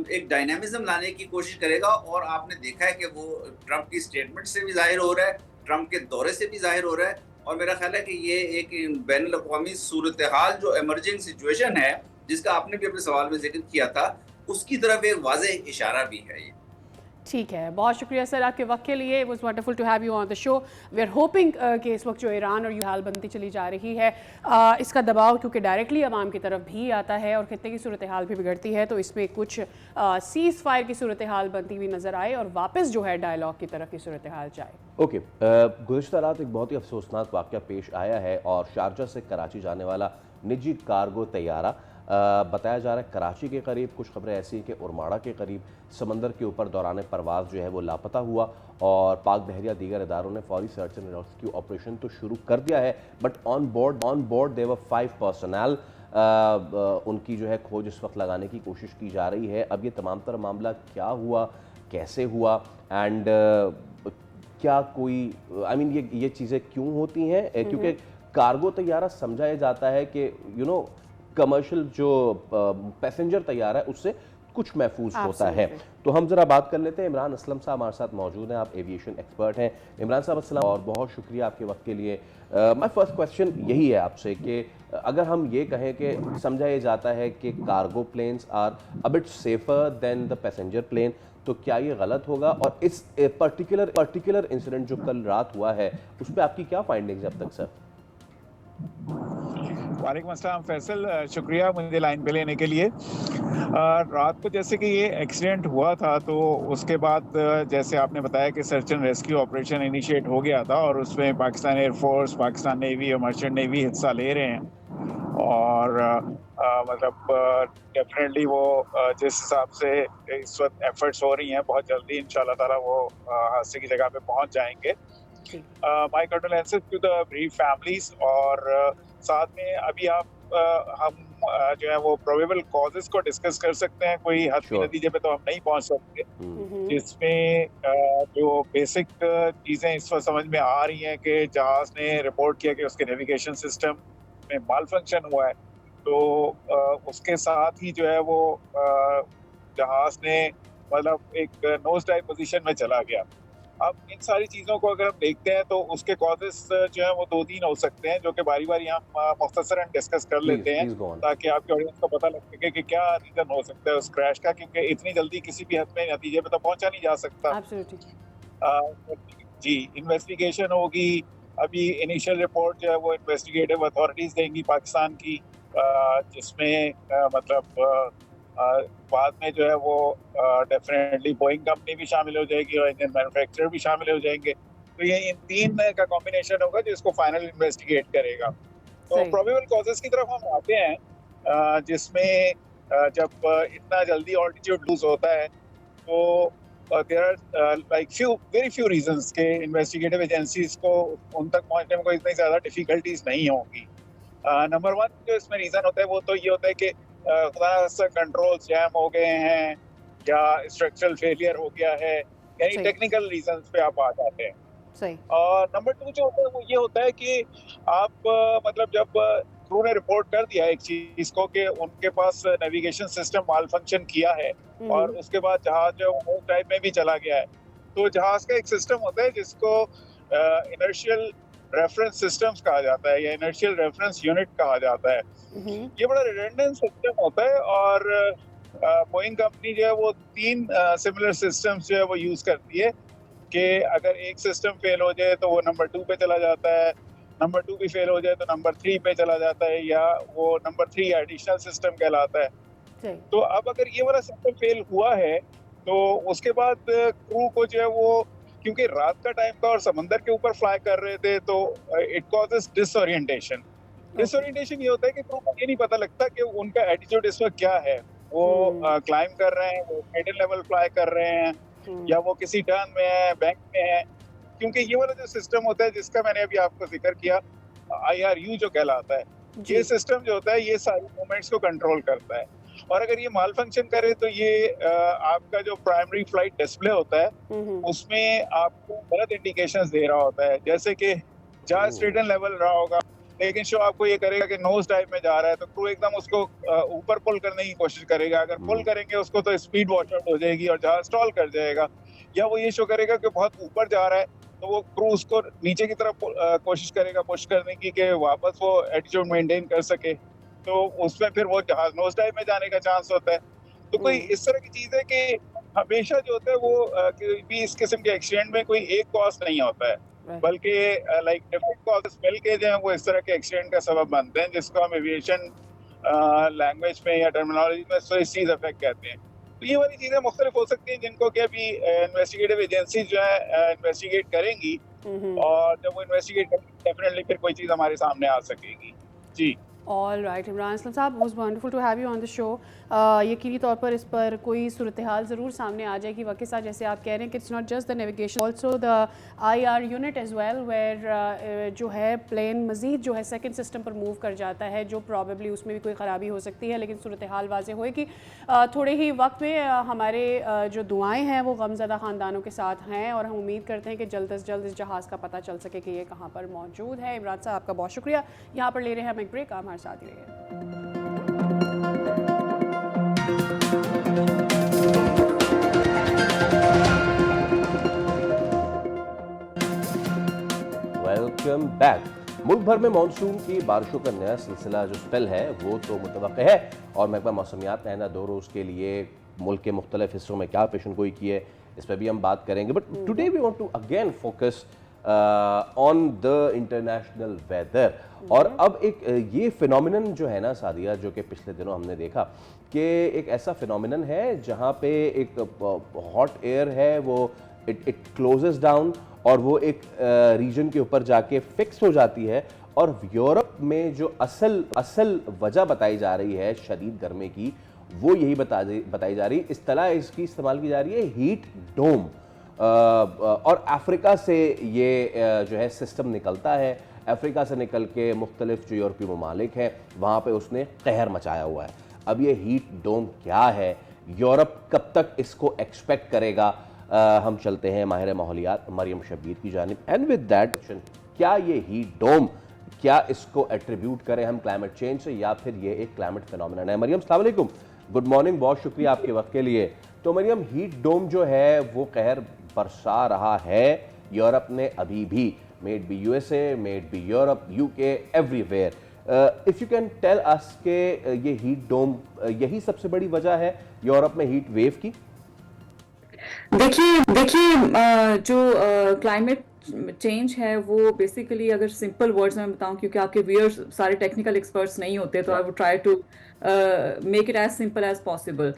एक डायनामिज्म लाने की कोशिश करेगा। और आपने देखा है कि वो ट्रंप की स्टेटमेंट से भी जाहिर हो रहा है, ट्रंप के दौरे से भी जाहिर हो रहा है, और मेरा ख्याल है कि ये एक बैनुल अक़वामी सूरत हाल जो इमर्जिंग सिचुएशन है, जिसका आपने भी अपने सवाल में जिक्र किया था, उसकी तरफ एक वाज़ेह इशारा भी है ये। ठीक है, बहुत शुक्रिया सर आपके वक्त के लिए। It was wonderful to have you on the show. We are hoping कि इस वक्त जो ईरान और हाल बनती चली जा रही है, इसका दबाव क्योंकि डायरेक्टली अवाम की तरफ भी आता है और खित्ते की सूरत हाल भी बिगड़ती है, तो इसमें कुछ सीज़ फायर की सूरत हाल बनती हुई नज़र आए और वापस जो है डायलॉग की तरफ की सूरत हाल जाए। ओके, गुज़िश्ता रात एक बहुत ही अफसोसनाक वाक़या पेश आया है, और शारजा से कराची जाने वाला निजी कार्गो तैयारा बताया जा रहा है कराची के करीब, कुछ खबरें ऐसी हैं कि उरमाड़ा के करीब समंदर के ऊपर दौरान परवाज़ जो है वो लापता हुआ, और पाक बहरिया दीगर इदारों ने फौरी सर्च एंड रेस्क्यू ऑपरेशन तो शुरू कर दिया है, but on board there were 5 personnel. उनकी जो है खोज इस वक्त लगाने की कोशिश की जा रही है। अब ये तमाम तर मामला क्या हुआ, कैसे हुआ, एंड क्या कोई ये चीज़ें क्यों होती हैं, क्योंकि कार्गो तैयारा समझा जाता है कि कमर्शियल जो पैसेंजर तैयारा है उससे कुछ महफूज होता है। तो हम जरा बात कर लेते हैं। इमरान असलम साहब हमारे साथ मौजूद हैं, आप एविएशन एक्सपर्ट हैं। इमरान साहब अस्सलाम, और बहुत शुक्रिया आपके वक्त के लिए। माय फर्स्ट क्वेश्चन यही है आपसे कि अगर हम ये कहें कि समझा ये जाता है कि cargo planes are a bit safer than the passenger plane, तो क्या ये गलत होगा? और इस पर्टिकुलर इंसिडेंट जो कल रात हुआ है उस पर आपकी क्या फाइंडिंग्स अब तक सर? वालेकुम अस्सलाम फैसल, शुक्रिया मुझे लाइन पे लेने के लिए। रात को जैसे कि ये एक्सीडेंट हुआ था, तो उसके बाद जैसे आपने बताया कि search and rescue operation initiate हो गया था, और उसमें पाकिस्तान एयरफोर्स, पाकिस्तान नेवी और मर्चेंट नेवी हिस्सा ले रहे हैं। और मतलब डेफिनेटली वो जिस हिसाब से इस वक्त एफर्ट्स हो रही हैं, बहुत जल्दी इंशाल्लाह ताला वो हादसे की जगह पे पहुंच जाएंगे। My condolences to the bereaved families. और साथ में अभी आप हम जो है वो प्रोबेबल कॉजेज को डिस्कस कर सकते हैं। कोई हतमी श्योर। नतीजे पे तो हम नहीं पहुंच सकते, जिसमें जो बेसिक चीजें इस वक्त समझ में आ रही हैं कि जहाज ने रिपोर्ट किया कि उसके नेविगेशन सिस्टम में माल फंक्शन हुआ है, तो उसके साथ ही जो है वो जहाज ने मतलब एक नोज डाइव पोजीशन में चला गया। अब इन सारी चीजों को अगर हम देखते हैं तो उसके कॉजेस जो है वो 2-3 हो सकते हैं, जो कि बारी बारी हम मुख्तसरन डिस्कस कर प्लीज लेते हैं प्लीज गो ऑन। ताकि आपके ऑडियंस को पता लग सके कि क्या रीजन हो सकता है उस क्रैश का, क्योंकि इतनी जल्दी किसी भी हद में नतीजे पे तो पहुंचा नहीं जा सकता। एब्सोल्युटली। जी, इन्वेस्टिगेशन होगी। अभी इनिशियल रिपोर्ट जो है वो इन्वेस्टिगेटिव अथॉरिटीज देंगी पाकिस्तान की, जिसमें मतलब बाद में जो है वो डेफिनेटली बोइंग कंपनी भी शामिल हो जाएगी और इंजन मैन्युफैक्चरर भी शामिल हो जाएंगे। तो ये इन तीन का कॉम्बिनेशन होगा जो इसको फाइनल इन्वेस्टिगेट करेगा। तो सही। प्रोबेबल कॉजेज की तरफ हम आते हैं, जिसमें जब इतना जल्दी ऑल्टीट्यूड लूज होता है तो there are like very few reasons के इन्वेस्टिगेटिव एजेंसीज को उन तक पहुंचने में कोई इतनी ज्यादा डिफिकल्टीज नहीं होंगी। नंबर वन जो इसमें रीजन होता है वो तो ये होता है कि खुदा से कंट्रोल जैम हो गए हैं या स्ट्रक्चरल फेलियर हो गया है, यानी सही। टेक्निकल रीजंस पे आप आ जाते हैं। सही। और नंबर टू जो होता है वो ये होता है कि आप मतलब जब क्रू ने रिपोर्ट कर दिया एक चीज को कि उनके पास नेविगेशन सिस्टम माल फंक्शन किया है और उसके बाद जहाज जो है वो टाइप में भी चला गया है, तो जहाज का एक सिस्टम होता है जिसको इनर्शियल रेफरेंस सिस्टम्स कहा जाता है या इनर्शियल रेफरेंस यूनिट कहा जाता है। ये बड़ा रिडंडेंट सिस्टम होता है और बोइंग कंपनी जो है वो 3 सिमिलर सिस्टम्स जो है वो यूज करती है कि अगर एक सिस्टम फेल हो जाए तो वो नंबर 2 पे चला जाता है, नंबर 2 भी फेल हो जाए तो नंबर 3 पे चला जाता है, या वो नंबर 3 एडिशनल सिस्टम कहलाता है। सही। तो अब अगर ये वाला सिस्टम फेल हुआ है तो उसके बाद क्रू को जो है वो, क्योंकि रात का टाइम था और समंदर के ऊपर फ्लाई कर रहे थे, तो इट कॉजेस डिसओरिएंटेशन। डिसओरिएंटेशन ये होता है कि क्रू को ये नहीं पता लगता कि उनका एटीट्यूड इस वक्त क्या है। वो क्लाइंब कर रहे हैं, वो मिडिल लेवल फ्लाई कर रहे हैं, या वो किसी टर्न में है, बैंक में है। क्योंकि ये वाला जो सिस्टम होता है जिसका मैंने अभी आपको जिक्र किया, IRU जो कहलाता है, ये सिस्टम जो होता है ये सारी मूवमेंट्स को कंट्रोल करता है। और अगर ये माल फंक्शन करे तो ये आपका जो प्राइमरी फ्लाइट डिस्प्ले होता है उसमें आपको गलत इंडिकेशंस दे रहा होता है, जैसे कि जहाज स्ट्रेट एंड लेवल रहा होगा लेकिन शो आपको ये करेगा कि नोज डाइव में जा रहा है, तो क्रू एकदम उसको ऊपर पुल करने की कोशिश करेगा। अगर पुल करेंगे उसको तो स्पीड वॉश आउट हो जाएगी और जहाज स्टॉल कर जाएगा। या वो ये शो करेगा कि बहुत ऊपर जा रहा है तो वो क्रू उसको नीचे की तरफ कोशिश करेगा पुश करने की कि वापस वो एटीट्यूड मेंटेन कर सके, तो उसमें फिर वो जहाज नोज डाइव में जाने का चांस होता है। तो कोई इस तरह की चीज है कि हमेशा जो होता है वो भी इस किस्म के एक्सीडेंट में कोई एक कॉज नहीं होता है, बल्कि लाइक डिफरेंट कॉजेस मिलके जो है वो इस तरह के एक्सीडेंट का सबब बनते हैं, जिसको हम एविएशन लैंग्वेज में या टर्मिनोलॉजी में सुइसाइड इफेक्ट कहते हैं। तो ये वाली चीजें मुख्तलिफ हो सकती हैं जिनको कि अभी इन्वेस्टिगेटिव एजेंसी जो है इन्वेस्टिगेट करेंगी, और जब वो इन्वेस्टिगेट करेंगी डेफिनेटली फिर कोई चीज हमारे सामने आ सकेगी। जी। All right Imran Aslam sahab, was wonderful to have you on the show. यकीनी तौर पर इस पर कोई सूरत हाल ज़रूर सामने आ जाएगी वक्त के साथ, जैसे आप कह रहे हैं कि it's not just the navigation, also the IR unit as well, where जो है प्लेन मज़ीद जो है सेकंड सिस्टम पर मूव कर जाता है, जो प्रॉबेबली उसमें भी कोई ख़राबी हो सकती है, लेकिन सूरत हाल वाज़े होएगी थोड़े ही वक्त में। हमारे जो दुआएँ हैं वो गमज़दा ख़ानदानों के साथ हैं और हम उम्मीद करते हैं कि जल्द अज जल्द इस जहाज़ का पता चल सके कि ये कहाँ पर मौजूद है। इमरान साहब आपका बहुत शुक्रिया। यहाँ पर ले रहे हैं हम एक ब्रेक, आप हमारे साथ ही रहिए। Welcome back. मुल्क भर में मानसून की बारिशों का नया सिलसिला जो स्पेल है वो तो मुतवक्किह है, और महकमा मौसमियात ने आइंदा 2 रोज़ के लिए मुल्क के मुख्तलिफ हिस्सों में क्या पेशन गोई की है इस पर भी हम बात करेंगे। But today we want to again focus on the international weather. और अब एक ये फिनोमिनन जो है ना सादिया, जो कि पिछले दिनों हमने देखा कि एक ऐसा फिनोमिनन है जहाँ पे एक हॉट एयर है वो इट क्लोजेस डाउन और वो एक रीजन के ऊपर जाके फिक्स हो जाती है, और यूरोप में जो असल वजह बताई जा रही है शदीद गर्मी की, वो यही बताई जा रही है। इस्तेलाह इसकी इस्तेमाल की जा रही है हीट डोम, और अफ्रीका से ये जो है सिस्टम निकलता है। अफ्रीका से निकल के मुख्तलिफ जो यूरोपीय ममालिक हैं वहाँ पे उसने कहर मचाया हुआ है। अब ये हीट डोम क्या है, यूरोप कब तक इसको एक्सपेक्ट करेगा? हम चलते हैं माहिर माहौलियात मरियम शब्बीर की जानिब। एंड विद दैट, क्या ये हीट डोम, क्या इसको एट्रीब्यूट करें हम क्लाइमेट चेंज से या फिर ये एक क्लाइमेट फिनोमिनन है? मरियम अस्सलाम वालेकुम, गुड मॉर्निंग, बहुत शुक्रिया आपके वक्त के लिए। तो मरियम, हीट डोम जो है वो कहर बरसा रहा है यूरोप ने अभी भी, maybe USA, maybe Europe, UK, everywhere. If you can tell us के ये हीट डोम यही सबसे बड़ी वजह है यूरोप में हीट वेव की? देखिए जो क्लाइमेट चेंज है वो बेसिकली, अगर सिंपल वर्ड्स में बताऊं, क्योंकि आपके व्यूअर्स सारे टेक्निकल एक्सपर्ट्स नहीं होते, तो I would try to make it as simple as possible.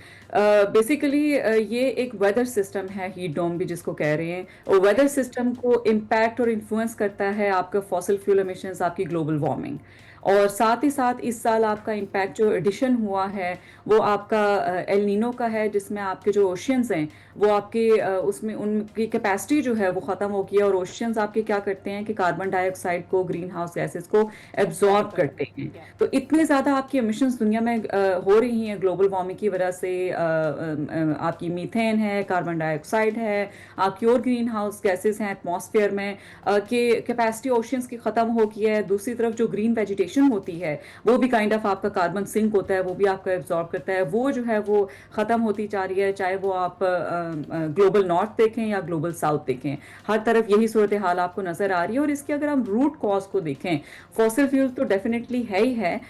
Basically ये एक वेदर सिस्टम है, हीट डोम भी जिसको कह रहे हैं, और वेदर सिस्टम को इम्पैक्ट और इन्फ्लुएंस करता है आपका फॉसिल फ्यूल एमिशंस, आपकी ग्लोबल वार्मिंग, और साथ ही साथ इस साल आपका इम्पैक्ट जो एडिशन हुआ है वो आपका एल नीनो का है, जिसमें आपके जो ओशियंस हैं वो आपके उसमें उनकी कैपेसिटी जो है वो ख़त्म हो गई है, और ओशियंस आपके क्या करते हैं कि कार्बन डाइऑक्साइड को, ग्रीन हाउस गैसेस को एब्जॉर्ब करते हैं। तो इतने ज़्यादा आपकी एमिशंस दुनिया में हो रही हैं ग्लोबल वार्मिंग की वजह से, आपकी मीथेन है, कार्बन डाइऑक्साइड है, आपकी और ग्रीन हाउस गैसेस हैं एटमॉस्फेयर में, कि कैपेसिटी ओशियंस की ख़त्म हो गई है। दूसरी तरफ जो ग्रीन वेजिटेशन होती है वो भी काइंड ऑफ आपका कार्बन सिंक होता है, वो भी आपका एब्जॉर्ब करता है, वो जो है वो ख़त्म होती जा रही है, चाहे वो आप ग्लोबल नॉर्थ देखें या ग्लोबल साउथ देखें, हर तरफ यही सूरत हाल आपको नजर आ रही है। और इसके अगर हम रूट कॉज को देखें, फॉसिल फ्यूल तो डेफिनेटली है ही है,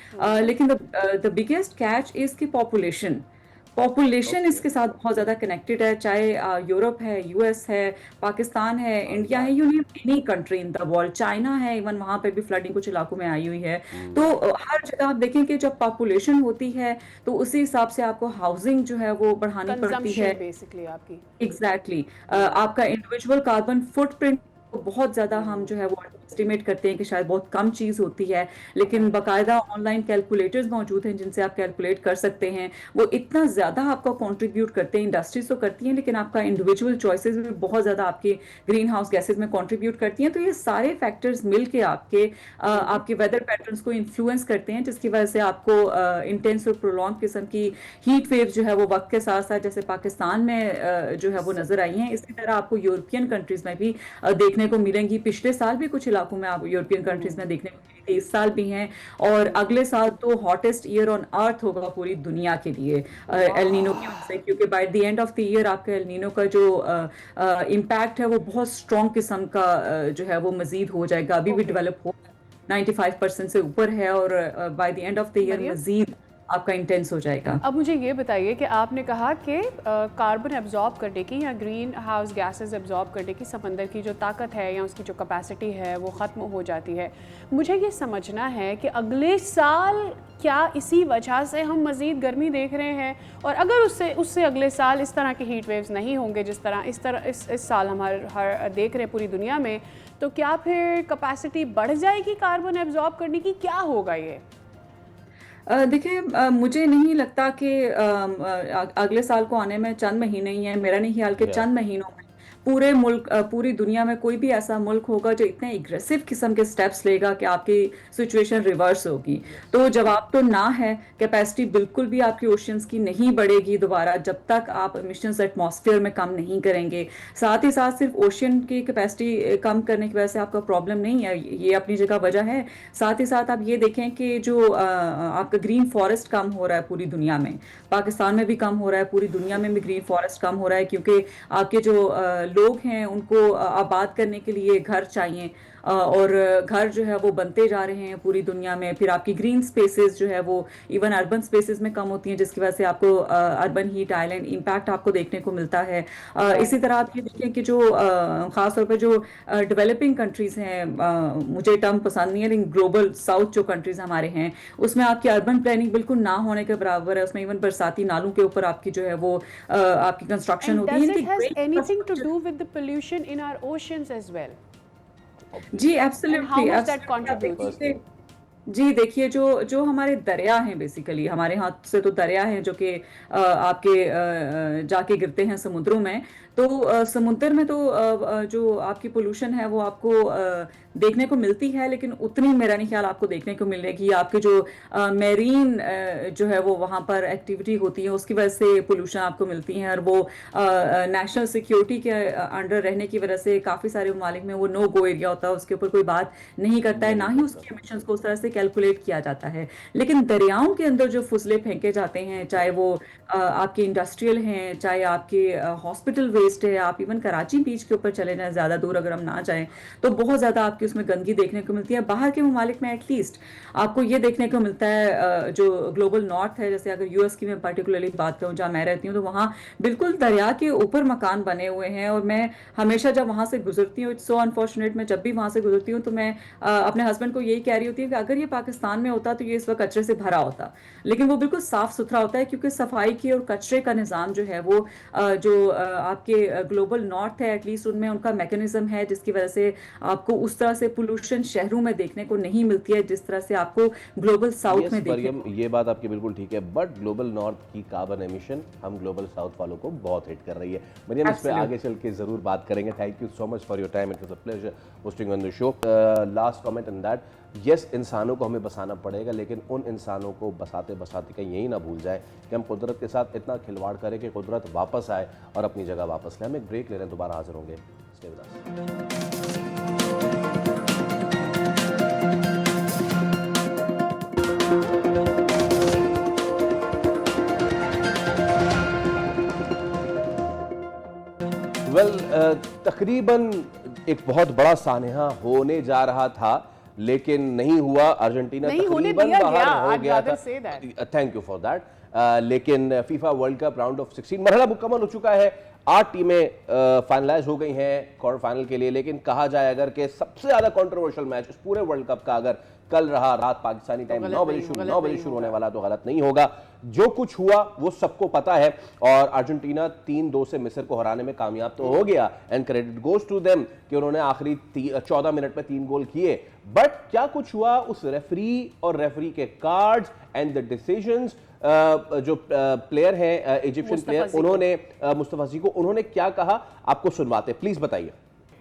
लेकिन द बिगेस्ट कैच इज की पॉपुलेशन इसके साथ बहुत ज़्यादा कनेक्टेड है, चाहे यूरोप है, यूएस है, पाकिस्तान है, इंडिया है, you name any country in the world, China है, इवन वहाँ पे भी फ्लडिंग कुछ इलाकों में आई हुई है। तो हर जगह आप देखें कि जब पॉपुलेशन होती है तो उसी हिसाब से आपको हाउसिंग जो है वो बढ़ानी पड़ती है, बेसिकली आपकी। एग्जैक्टली आपका इंडिविजुअल कार्बन फुटप्रिंट बहुत ज़्यादा हम जो है वो एस्टिमेट करते हैं कि शायद बहुत कम चीज़ होती है, लेकिन बाकायदा ऑनलाइन कैलकुलेटर्स मौजूद हैं जिनसे आप कैलकुलेट कर सकते हैं। वो इतना ज़्यादा आपका कंट्रीब्यूट करते हैं, इंडस्ट्रीज तो करती हैं, लेकिन आपका इंडिविजुअल चॉइसेस भी बहुत ज़्यादा आपके ग्रीन हाउस गैसेज में कंट्रीब्यूट करती हैं। तो ये सारे फैक्टर्स मिल के आपके वेदर पैटर्न्स को इन्फ्लुएंस करते हैं, जिसकी वजह से आपको इंटेंस और प्रोलॉन्ग किस्म की हीट वेव जो है वो वक्त के साथ साथ, जैसे पाकिस्तान में जो है वो नजर आई हैं, इसी तरह आपको यूरोपियन कंट्रीज में भी देखने को मिलेंगी। पिछले साल भी कुछ इलाकों में आप यूरोपियन कंट्रीज में देखने को मिली थी, इस साल भी हैं, और अगले साल तो हॉटेस्ट ईयर ऑन अर्थ होगा पूरी दुनिया के लिए एल नीनो की वजह से, क्योंकि bye the end of the year आपका एल नीनो का जो इम्पैक्ट है वो बहुत स्ट्रॉन्ग किस्म का जो है वो मजीद हो जाएगा, अभी भी डेवलप हो 95% से ऊपर है, और by the end of the year मजीद आपका इंटेंस हो जाएगा। अब मुझे ये बताइए कि आपने कहा कि कार्बन एब्जॉर्ब करने की या ग्रीन हाउस गैसेस एब्जॉर्ब करने की समंदर की जो ताकत है या उसकी जो कैपेसिटी है वो ख़त्म हो जाती है। मुझे ये समझना है कि अगले साल क्या इसी वजह से हम मज़ीद गर्मी देख रहे हैं, और अगर उससे अगले साल इस तरह के हीट वेव्स नहीं होंगे जिस तरह इस साल हर देख रहे हैं पूरी दुनिया में, तो क्या फिर कैपेसिटी बढ़ जाएगी कार्बन एब्जॉर्ब करने की? क्या होगा ये? देखिए, मुझे नहीं लगता कि अगले साल को आने में चंद महीने ही हैं। मेरा नहीं ख्याल कि चंद महीनों में पूरे मुल्क, पूरी दुनिया में कोई भी ऐसा मुल्क होगा जो इतने एग्रेसिव किस्म के स्टेप्स लेगा कि आपकी सिचुएशन रिवर्स होगी। तो जवाब तो ना है, कैपेसिटी बिल्कुल भी आपकी ओशियंस की नहीं बढ़ेगी दोबारा जब तक आप एमिशंस एटमॉस्फेयर में कम नहीं करेंगे। साथ ही साथ सिर्फ ओशियन की कैपेसिटी कम करने की वजह से आपका प्रॉब्लम नहीं है, ये अपनी जगह वजह है। साथ ही साथ आप ये देखें कि जो आपका ग्रीन फॉरेस्ट कम हो रहा है पूरी दुनिया में, पाकिस्तान में भी कम हो रहा है, पूरी दुनिया में भी ग्रीन फॉरेस्ट कम हो रहा है, क्योंकि आपके जो लोग हैं उनको आबाद करने के लिए घर चाहिए, और घर जो है वो बनते जा रहे हैं पूरी दुनिया में। फिर आपकी ग्रीन स्पेसेस जो है वो इवन अर्बन स्पेसेस में कम होती हैं, जिसकी वजह से आपको अर्बन हीट आइलैंड इम्पैक्ट आपको देखने को मिलता है। इसी तरह आप ये देखें कि जो ख़ास तौर पर जो डेवलपिंग कंट्रीज़ हैं, मुझे टर्म पसंद नहीं है, लेकिन ग्लोबल साउथ जो कंट्रीज़ हमारे हैं उसमें आपकी अर्बन प्लानिंग बिल्कुल ना होने के बराबर है। उसमें इवन बरसाती नालों के ऊपर आपकी जो है वो आपकी कंस्ट्रक्शन होती है। जी, एब्सोल्युटली। जी, देखिए जो जो हमारे दरिया हैं बेसिकली हमारे हाथ से तो दरिया हैं जो कि आपके जाके गिरते हैं समुद्रों में। तो समुद्र में तो जो आपकी पोल्यूशन है वो आपको देखने को मिलती है, लेकिन उतनी मेरा नहीं ख्याल आपको देखने को मिलेगी। आपके जो मेरीन जो है वो वहाँ पर एक्टिविटी होती है उसकी वजह से पोल्यूशन आपको मिलती है, और वो नेशनल सिक्योरिटी के अंडर रहने की वजह से काफ़ी सारे ममालिक में वो नो गो एरिया होता है, उसके ऊपर कोई बात नहीं करता है, ना नहीं ही करता। उसकी एमिशंस को उस तरह से कैलकुलेट किया जाता है। लेकिन दरियाओं के अंदर जो फुजले फेंके जाते हैं, चाहे वो आपके इंडस्ट्रियल हैं, चाहे आपके हॉस्पिटल वेस्ट है, आप इवन कराची बीच के ऊपर चले जाएं, ज़्यादा दूर अगर हम ना जाएं तो बहुत ज़्यादा आपकी उसमें गंदगी देखने को मिलती है। बाहर के ममालिक में एटलीस्ट आपको ये देखने को मिलता है, जो ग्लोबल नॉर्थ है, जैसे अगर यूएस की मैं पर्टिकुलरली बात करूँ जहाँ मैं रहती हूँ, तो वहाँ बिल्कुल दरिया के ऊपर मकान बने हुए हैं। और मैं हमेशा जब वहाँ से गुजरती हूँ, इट्स सो अनफॉर्चुनेट, मैं जब भी वहाँ से गुजरती हूँ तो मैं अपने हस्बैंड को यही कह रही होती हूँ कि अगर ये पाकिस्तान में होता तो ये इस वक्त कचरे से भरा होता, लेकिन वो बिल्कुल साफ सुथरा होता है, क्योंकि सफाई की और कचरे का निज़ाम जो है वो जो आपके ग्लोबल नॉर्थ है एटलीस्ट उनमें उनका मैकेनिज्म है, जिसकी वजह से आपको उस तरह से पोल्यूशन शहरों में देखने को नहीं मिलती है जिस तरह से आपको ग्लोबल साउथ यस में देखने मरियम, ये बात आपकी बिल्कुल ठीक है, बट ग्लोबल नॉर्थ की कार्बन एमिशन हम ग्लोबल साउथ वालों को बहुत हिट कर रही है। मरियम, इस पे Absolutely. आगे चल के ज़रूर बात करेंगे। Thank you so much for your time, it was a pleasure hosting on the show. Last comment in that, yes इंसानों को हमें बसाना पड़ेगा, लेकिन उन इंसानों को बसाते बसाते कहीं यही ना भूल जाए कि हम कुदरत के साथ इतना खिलवाड़ करें कि कुदरत वापस आए और अपनी जगह वापस ले। हम एक ब्रेक ले रहे हैं, दोबारा हाजिर होंगे। Stay with us. वेल, तकरीबन एक बहुत बड़ा सानहा होने जा रहा था, लेकिन नहीं हुआ। अर्जेंटीना नहीं होने तकरीबन दिया बाहर गया, हो I'd गया rather था। say that. Thank you for that. लेकिन FIFA World Cup round of 16 मरहला मुकम्मल हो चुका है। 8 टीमें फाइनलाइज हो गई हैं क्वार्टर फाइनल के लिए। लेकिन कहा जाए अगर कि सबसे ज्यादा कंट्रोवर्शियल मैच इस पूरे वर्ल्ड कप का अगर कल रहा, रात पाकिस्तानी टाइम 9 बजे शुरू होने वाला, तो गलत नहीं होगा। जो कुछ हुआ वो सबको पता है, और अर्जेंटीना 3-2 से मिस्र को हराने में कामयाब तो हो गया, and credit goes to them कि उन्होंने आखिरी 14 मिनट में 3 गोल किए। बट क्या कुछ हुआ उस रेफरी और रेफरी के कार्ड्स एंड द डिसीजंस, जो प्लेयर हैं इजिप्शियन प्लेयर, उन्होंने मुस्तफा ज़ीको, उन्होंने क्या कहा आपको सुनवाते, प्लीज बताइए।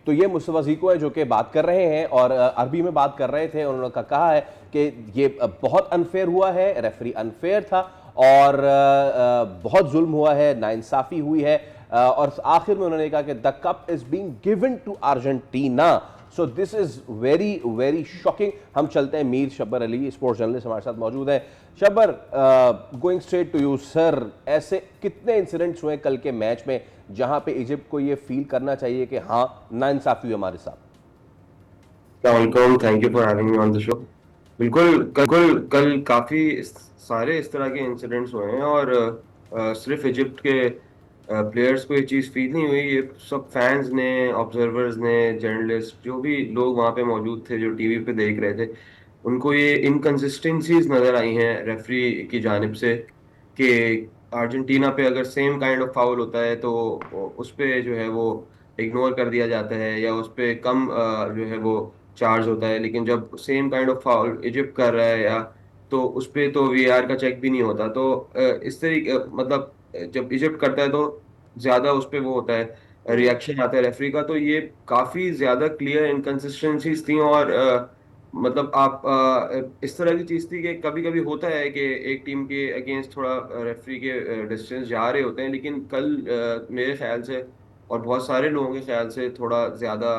तो ये मुस्तफा ज़ीको है जो कि बात कर रहे हैं और अरबी में बात कर रहे थे। उन्होंने कहा है कि ये बहुत अनफेयर हुआ है, रेफरी अनफेयर था और बहुत जुल्म हुआ है, नाइंसाफ़ी हुई है। और आखिर में उन्होंने कहा कि the cup is being given to Argentina. So this is very very shocking. हम चलते हैं, मीर शब्बर अली स्पोर्ट्स जर्नलिस्ट हमारे साथ मौजूद है। Shabbar, going straight to you sir, ऐसे कितने इंसिडेंट्स हुए कल के मैच में जहां पे इजिप्ट को ये फील करना चाहिए कि हाँ नाइंसाफी हुई हमारे साथ? Thank you for having me on the show. बिल्कुल कल काफी सारे इस तरह के इंसिडेंट्स हुए हैं, और सिर्फ इजिप्ट के प्लेयर्स को ये चीज़ फील नहीं हुई, ये सब फैंस ने, ऑब्जर्वर्स ने, जर्नलिस्ट, जो भी लोग वहाँ पे मौजूद थे, जो टीवी पे देख रहे थे, उनको ये इनकन्सिस्टेंसीज नज़र आई हैं रेफरी की जानिब से, कि अर्जेंटीना पे अगर सेम काइंड ऑफ फाउल होता है तो उस पे जो है वो इग्नोर कर दिया जाता है, या उस पे कम जो है वो चार्ज होता है। लेकिन जब same kind of foul Egypt कर रहा है, या तो उस पे तो वीआर का चेक भी नहीं होता। तो इस तरीके मतलब जब इजिप्ट करता है तो ज्यादा उस पे वो होता है, रिएक्शन आता है रेफरी का। तो ये काफी ज्यादा क्लियर इनकंसिस्टेंसीज थी, और मतलब आप इस तरह की चीज थी कि कभी कभी होता है कि एक टीम के अगेंस्ट थोड़ा रेफरी के डिस्टेंस जा रहे होते हैं, लेकिन कल मेरे ख्याल से और बहुत सारे लोगों के ख्याल से थोड़ा ज्यादा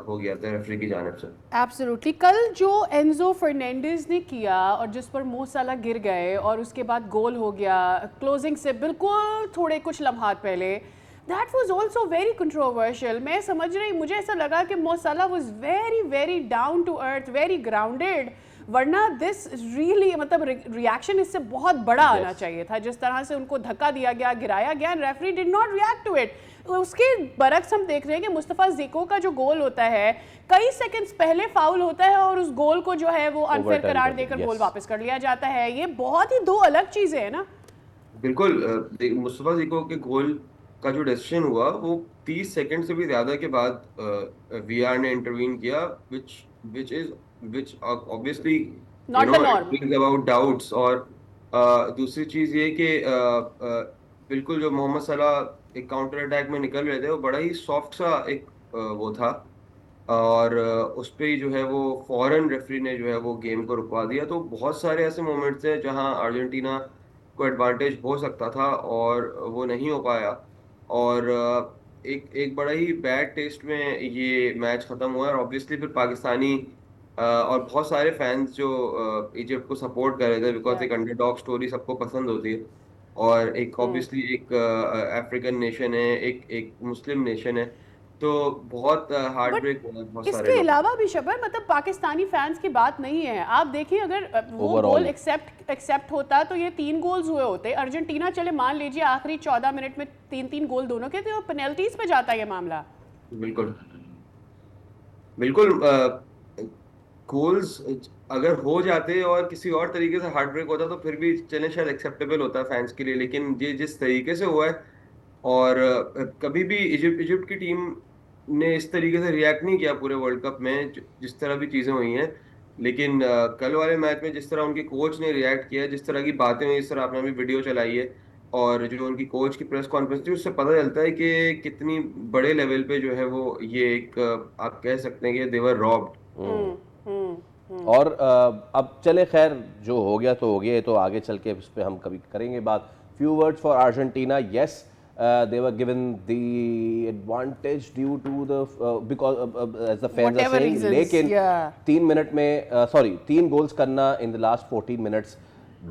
हो गया था रेफरी की जानिब से। एब्सोल्युटली। कल जो एंजो फर्नांडिस ने किया और जिस पर मो साला गिर गए और उसके बाद गोल हो गया क्लोजिंग से बिल्कुल थोड़े कुछ लम्हात पहले, that was also very controversial. मैं समझ रही, मुझे ऐसा लगा कि Mo Salah was very very down to earth, very grounded, वरना दिस रियली मतलब रिएक्शन इससे बहुत बड़ा आना चाहिए था। जिस तरह से उनको धक्का दिया गया, गिराया गया, referee did not react to it. उसके बरक्स हम देख रहे हैं कि मुस्तफा ज़ीको का जो गोल होता है कई सेकंड्स पहले फाउल होता है और उस गोल को जो है वो अनफेयर करार देकर गोल वापस कर लिया जाता है। ये बहुत ही दो अलग चीजें हैं ना। बिल्कुल, मुस्तफा ज़ीको के गोल का जो डिसीजन हुआ वो 30 सेकंड से भी ज्यादा के बाद वीआर ने इंटरवीन किया, which is obviously Not the norm. brings about doubts। और दूसरी चीज ये कि बिल्कुल जो मोहम्मद सलाह एक काउंटर अटैक में निकल रहे थे, वो बड़ा ही सॉफ्ट सा एक वो था, और उस पे ही जो है वो फॉरेन रेफरी ने जो है वो गेम को रुकवा दिया। तो बहुत सारे ऐसे मोमेंट्स हैं जहां अर्जेंटीना को एडवांटेज हो सकता था और वो नहीं हो पाया। और एक एक बड़ा ही बैड टेस्ट में ये मैच खत्म हुआ है। और ऑब्वियसली फिर पाकिस्तानी और बहुत सारे फैंस जो इजिप्ट को सपोर्ट कर रहे थे, बिकॉज एक अंडरडॉग स्टोरी सबको पसंद होती है, और एक ऑब्वियसली एक अफ्रीकन नेशन है, एक एक मुस्लिम नेशन है, तो बहुत हार्ट ब्रेक हुआ है बहुत सारे इसके लोग। अलावा भी शबर, मतलब पाकिस्तानी फैंस की बात नहीं है। आप देखिए, अगर वो Overall. गोल एक्सेप्ट होता तो ये 3 गोल्स हुए होते। अर्जेंटीना चले मान लीजिए आखिरी 14 मिनट में 3-3 गोल दोनों के थे, और पेनल्टीज पे जाता ये मामला। बिल्कुल बिल्कुल गोल्स अगर हो जाते और किसी और तरीके से हार्ट ब्रेक होता तो फिर भी चले शायद एक्सेप्टेबल होता फैंस के लिए, लेकिन ये जिस तरीके से हुआ है, और कभी भी इजिप्ट की टीम ने इस तरीके से रिएक्ट नहीं किया पूरे वर्ल्ड कप में, जिस तरह भी चीजें हुई हैं। लेकिन कल वाले मैच में जिस तरह उनके कोच ने रिएक्ट किया, जिस तरह की बातें हुई, इस तरह आपने अभी वीडियो चलाई है, और जो उनकी कोच की प्रेस कॉन्फ्रेंस थी, उससे पता चलता है कि कितनी बड़े लेवल पे जो है वो ये एक आप कह सकते हैं कि देवर रॉब्ड। और अब चले, खैर जो हो गया तो हो गया, तो आगे चल के इस पे हम कभी करेंगे बात। Few words for Argentina. Yes, they were given the advantage due to the because as the fans Whatever are saying, reasons, लेकिन yeah. 3 मिनट में 3 गोल्स करना in the last 14 minutes,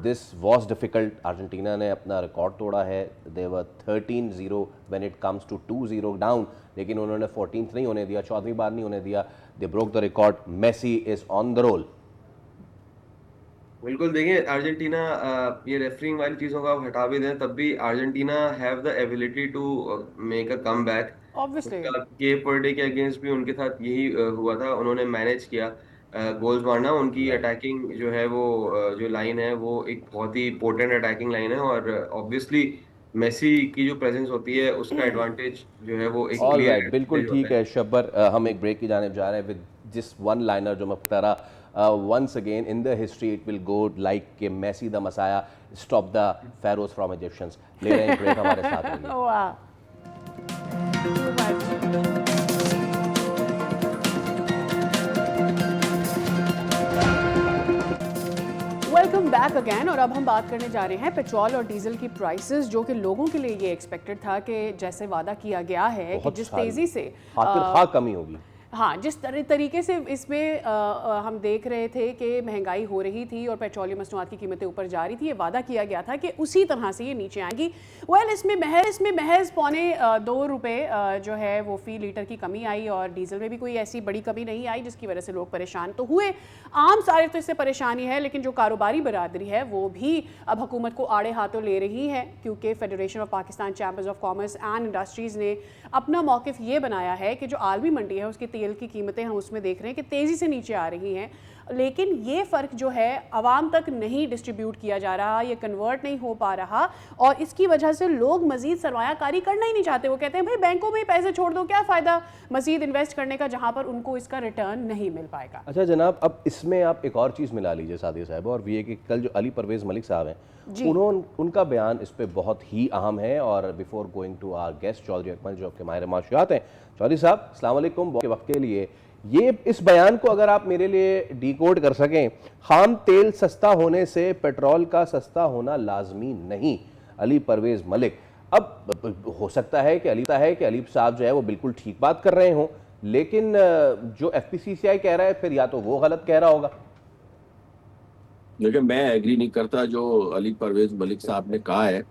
this was difficult। Argentina ने अपना record तोड़ा है। they were 13-0 when it comes to 2-0 down, लेकिन उन्होंने 14th नहीं होने दिया, 14वीं बार नहीं होने दिया। they broke the record। Messi is on the roll। बिल्कुल, देखिए अर्जेंटीना ये रेफरिंग वाली चीजों का आप हटा भी दें, तब भी Argentina have the ability to make a comeback. Obviously. Cape Verde के अगेंस्ट भी उनके साथ यही हुआ था, उन्होंने मैनेज किया गोल्स मारना। उनकी अटैकिंग जो है वो जो लाइन है वो एक बहुत ही पोटेंट अटैकिंग लाइन है, और ऑब्वियसली मेसी की जो प्रेजेंस होती है उसका एडवांटेज जो है वो एक ऑल क्लियर राइट, बिल्कुल ठीक है शब्बर। हम एक ब्रेक की जाने जा रहे हैं विद जिस वन लाइनर जो मैं बता रहा, once again in the history it will go like कि Messi the Messiah stop the pharaohs from Egyptians। ले रहे हैं ब्रेक, हमारे साथ रहिए। वाह, वेलकम बैक अगेन। और अब हम बात करने जा रहे हैं पेट्रोल और डीजल की प्राइसेस, जो कि लोगों के लिए ये एक्सपेक्टेड था कि जैसे वादा किया गया है कि बहुत जिस सारी तेज़ी से खातिर कमी होगी। हाँ, जिस तरीके से इसमें हम देख रहे थे कि महंगाई हो रही थी और पेट्रोलियम मसनूआत की कीमतें ऊपर जा रही थी, ये वादा किया गया था कि उसी तरह से ये नीचे आएंगी। इसमें महज पौने 2 रुपये जो है वो फ़ी लीटर की कमी आई, और डीजल में भी कोई ऐसी बड़ी कमी नहीं आई जिसकी वजह से लोग परेशान तो हुए। आम सारे तो इससे परेशानी है, लेकिन जो कारोबारी बरादरी है वो भी अब हुकूमत को आड़े हाथों ले रही है, क्योंकि federation of Pakistan chambers of commerce and industries ने अपना मौक़िफ़ ये बनाया है कि जो आलमी मंडी है उसकी तेल की कीमतें हम उसमें देख रहे हैं कि तेज़ी से नीचे आ रही हैं, लेकिन ये फ़र्क जो है आवाम तक नहीं डिस्ट्रीब्यूट किया जा रहा, ये कन्वर्ट नहीं हो पा रहा, और इसकी वजह से लोग मज़ीद सरमायाकारी करना ही नहीं चाहते। वो कहते हैं भाई बैंकों में ही पैसे छोड़ दो, क्या फ़ायदा मज़ीद इन्वेस्ट करने का जहाँ पर उनको इसका रिटर्न नहीं मिल पाएगा। अच्छा जनाब, अब इसमें आप एक और चीज़ मिला लीजिए सादिया साहब, और ये कि कल जो अली परवेज़ मलिक साहब हैं, उनका बयान इस पे बहुत ही अहम है। और before going to our guest Chaudhry Akmal जो आपके माहिर माशियात हैं, चौधरी साहब अस्सलाम वालेकुम के वक्त के लिए, ये इस बयान को अगर आप मेरे लिए डिकोड कर सकें, खाम तेल सस्ता होने से पेट्रोल का सस्ता होना लाजमी नहीं, अली परवेज़ मलिक। अब हो सकता है कि अली साहब जो है वो बिल्कुल ठीक बात कर रहे हों, लेकिन जो FPCCI कह रहा है फिर या तो वो गलत कह रहा होगा। देखिए, मैं एग्री नहीं करता जो अली परवेज़ मलिक साहब ने कहा है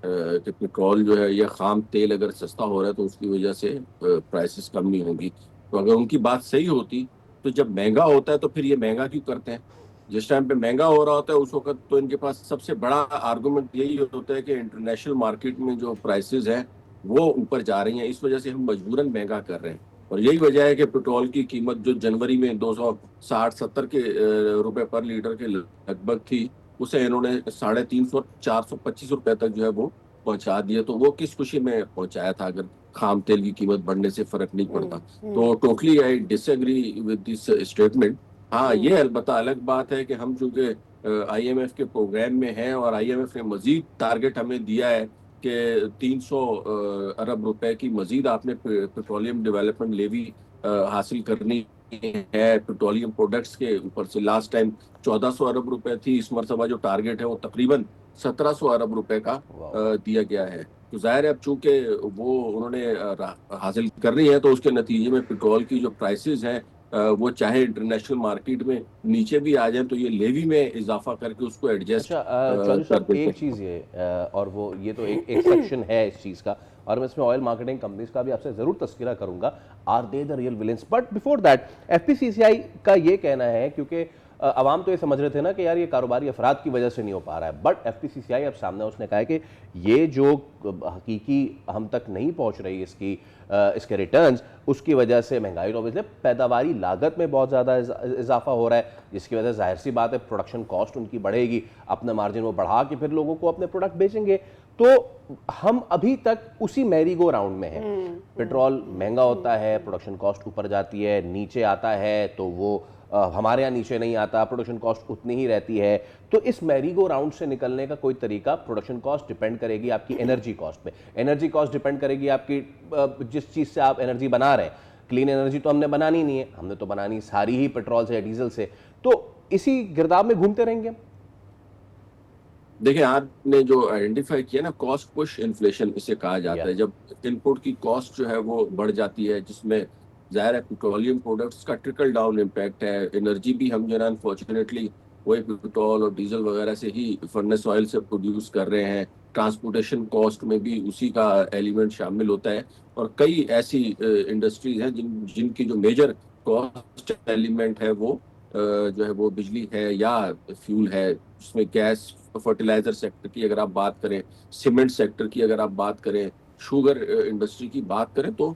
कि पेट्रोल जो है या खाम तेल अगर सस्ता हो रहा है तो उसकी वजह से प्राइसेस कम नहीं होंगी। तो अगर उनकी बात सही होती तो जब महंगा होता है तो फिर ये महंगा क्यों करते हैं? जिस टाइम पे महंगा हो रहा होता है उस वक्त तो इनके पास सबसे बड़ा आर्गुमेंट यही होता है कि इंटरनेशनल मार्केट में जो प्राइसेस हैं वो ऊपर जा रही हैं, इस वजह से हम मजबूरन महंगा कर रहे हैं। और यही वजह है कि पेट्रोल की कीमत जो जनवरी में 260-70 के रुपए पर लीटर के लगभग थी, उसे इन्होंने 350 425 रुपए तक जो है वो पहुंचा दिया। तो वो किस खुशी में पहुंचाया था अगर खाम तेल की कीमत बढ़ने से फर्क नहीं पड़ता? तो totally I disagree with this statement. हाँ, ये अलबत्ता अलग बात है कि हम चूंकि आईएमएफ के प्रोग्राम में हैं और आईएमएफ ने मजीद टारगेट हमें दिया है कि 300 अरब रुपए की मजीद आपने पेट्रोलियम डेवलपमेंट लेवी हासिल करनी है पेट्रोलियम प्रोडक्ट्स के ऊपर से। लास्ट टाइम 1400 अरब रुपए थी, इस मरतबा जो टारगेट है वो तकरीबन 1700 अरब रुपए का दिया गया है। तो जाहिर है अब चूंकि वो उन्होंने हासिल करनी है तो उसके नतीजे में पेट्रोल की जो प्राइसेस हैं वो चाहे इंटरनेशनल मार्केट में नीचे भी आ जाए तो ये लेवी में इजाफा करके उसको एडजस्ट अच्छा चौधरी साहब, एक चीज़ ये और वो ये तो एक सेक्शन है इस चीज़ का, और मैं इसमें ऑयल मार्केटिंग कंपनीज का भी आपसे ज़रूर तस्करा करूंगा, are they the real villains, but before that FPCCI का ये कहना है, क्योंकि अवाम तो ये समझ रहे थे ना कि यार ये कारोबारी अफराद की वजह से नहीं हो पा रहा है, बट एफपीसीसीआई अब सामने उसने कहा है कि ये जो हकीकी हम तक नहीं पहुंच रही इसके रिटर्न्स, उसकी वजह से महंगाई, ऑब्वियसली पैदावारी लागत में बहुत ज़्यादा इजाफा हो रहा है, जिसकी वजह से जाहिर सी बात है प्रोडक्शन कॉस्ट उनकी बढ़ेगी, अपना मार्जिन वो बढ़ा के फिर लोगों को अपने प्रोडक्ट बेचेंगे। तो हम अभी तक उसी मैरी गो राउंड में हैं। पेट्रोल महंगा होता है, प्रोडक्शन कॉस्ट ऊपर जाती है, नीचे आता है तो वो हमारे यहाँ नीचे नहीं आता, प्रोडक्शन कॉस्ट उतनी ही रहती है। तो इस मैरी गो राउंड से निकलने का कोई तरीका, प्रोडक्शन कॉस्ट डिपेंड करेगी आपकी एनर्जी कॉस्ट पे, एनर्जी कॉस्ट डिपेंड करेगी आपकी जिस चीज़ से आप एनर्जी बना रहे हैं। क्लीन एनर्जी तो हमने बनानी नहीं है, हमने तो बनानी सारी ही पेट्रोल से या डीजल से, तो इसी गिरदाब में घूमते रहेंगे हम। देखिए, आपने जो आइडेंटिफाई किया ना, कॉस्ट पुश इन्फ्लेशन इसे कहा जाता है। जब इनपुट की कॉस्ट जो है वो बढ़ जाती है, जिसमें ज़ाहिर है पेट्रोलियम प्रोडक्ट्स का ट्रिकल डाउन इम्पैक्ट है। एनर्जी भी हम जो है ना अनफॉर्चुनेटली वही पेट्रोल और डीजल वगैरह से ही, फर्नेस ऑयल से प्रोड्यूस कर रहे हैं। ट्रांसपोर्टेशन कॉस्ट में भी उसी का एलिमेंट शामिल होता है, और कई ऐसी इंडस्ट्रीज हैं जिनकी जो मेजर कॉस्ट एलिमेंट है वो जो है वो बिजली है या फ्यूल है। उसमें गैस, फर्टिलाइजर सेक्टर की अगर आप बात करें, सीमेंट सेक्टर की अगर आप बात करें, शुगर इंडस्ट्री की बात करें, तो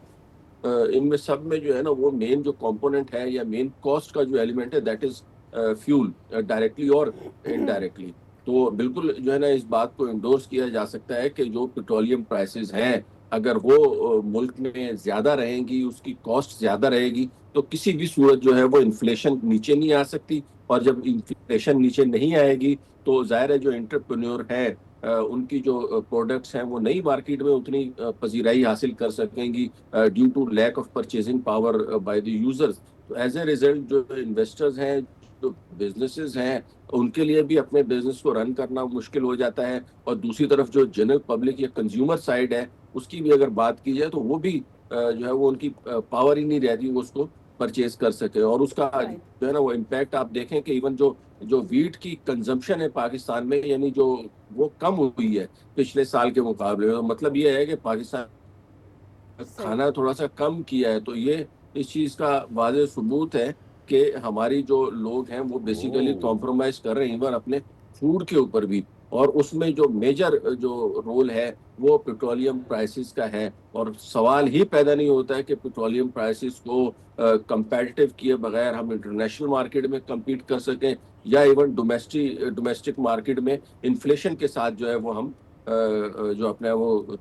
इनमें सब में जो है ना वो मेन जो कंपोनेंट है या मेन कॉस्ट का जो एलिमेंट है दैट इज फ्यूल, डायरेक्टली और इनडायरेक्टली। तो बिल्कुल जो है ना इस बात को इंडोर्स किया जा सकता है कि जो पेट्रोलियम प्राइसेस हैं अगर वो मुल्क में ज्यादा रहेंगी, उसकी कॉस्ट ज्यादा रहेगी, तो किसी भी सूरत जो है वो इन्फ्लेशन नीचे नहीं आ सकती। और जब इन्फ्लेशन नीचे नहीं आएगी तो जाहिर है जो एंटरप्रेन्योर है उनकी जो प्रोडक्ट्स हैं वो नई मार्केट में उतनी पजीराई हासिल कर सकेंगी due to lack of purchasing power by the users. तो एज ए रिजल्ट जो इन्वेस्टर्स हैं, जो बिजनेसेस हैं, उनके लिए भी अपने बिजनेस को रन करना मुश्किल हो जाता है। और दूसरी तरफ जो जनरल पब्लिक या कंज्यूमर साइड है उसकी भी अगर बात की जाए तो वो भी जो है वो उनकी पावर ही नहीं रहती वो उसको परचेज कर सके। और उसका जो है ना वो इम्पैक्ट आप देखें कि इवन जो वीट की कंजम्पशन है पाकिस्तान में, यानी जो वो कम हुई है पिछले साल के मुकाबले में। मतलब ये है कि पाकिस्तान खाना थोड़ा सा कम किया है। तो ये इस चीज का वाज़ेह सबूत है कि हमारी जो लोग हैं वो बेसिकली कॉम्प्रोमाइज कर रहे हैं इवन अपने फूड के ऊपर भी। और उसमें जो मेजर जो रोल है वो पेट्रोलियम प्राइसेस का है। और सवाल ही पैदा नहीं होता है कि पेट्रोलियम प्राइसेस को कंपैटिटिव किए बगैर हम इंटरनेशनल मार्केट में कम्पीट कर सकें या इवन डोमेस्टिक मार्केट में इन्फ्लेशन के साथ जो है वो हम जो अपने वो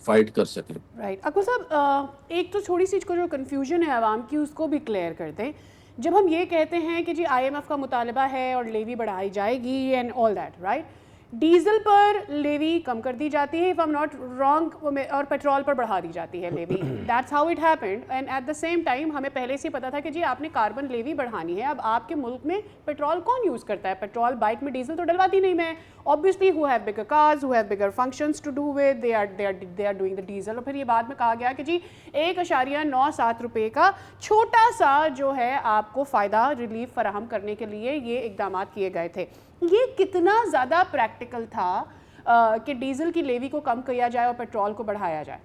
फाइट कर सकें। राइट अकबर साहब, एक तो थोड़ी सी जो कन्फ्यूजन है आवाम की उसको भी क्लियर कर दें। जब हम ये कहते हैं कि जी आईएमएफ का मुतालबा है और लेवी बढ़ाई जाएगी and all that, right, diesel पर लेवी कम कर दी जाती है if I am not wrong, और पेट्रोल पर बढ़ा दी जाती है levy. That's how it happened. And at the same time हमें पहले से पता था कि जी आपने कार्बन लेवी बढ़ानी है। अब आपके मुल्क में पेट्रोल कौन यूज़ करता है? पेट्रोल बाइक में डीजल तो डलवाती नहीं मैं। Obviously who have bigger cars, who have bigger functions to do with, they are doing the diesel. और फिर ये बाद में कहा गया कि जी 1.97 रुपये का छोटा सा जो है आपको फ़ायदा रिलीफ फराहम करने के लिए ये इकदाम किए गए थे। ये कितना ज़्यादा प्रैक्टिकल था कि डीजल की लेवी को कम किया जाए और पेट्रोल को बढ़ाया जाए?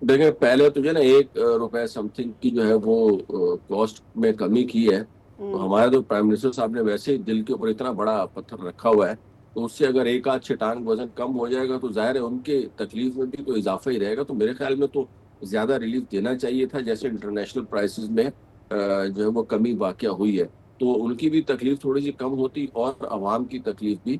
देखिए, पहले तो जो है ना 1 रुपए समथिंग की जो है वो कॉस्ट में कमी की है। तो हमारे तो प्राइम मिनिस्टर साहब ने वैसे ही दिल के ऊपर इतना बड़ा पत्थर रखा हुआ है, तो उससे अगर एक आध छटांग वजन कम हो जाएगा तो जाहिर है उनके तकलीफ में भी तो इजाफा ही रहेगा। तो मेरे ख्याल में तो ज्यादा रिलीफ देना चाहिए था, जैसे इंटरनेशनल प्राइसेस में जो है वो कमी वाक़या हुई है, तो उनकी भी तकलीफ थोड़ी सी कम होती और आवाम की तकलीफ भी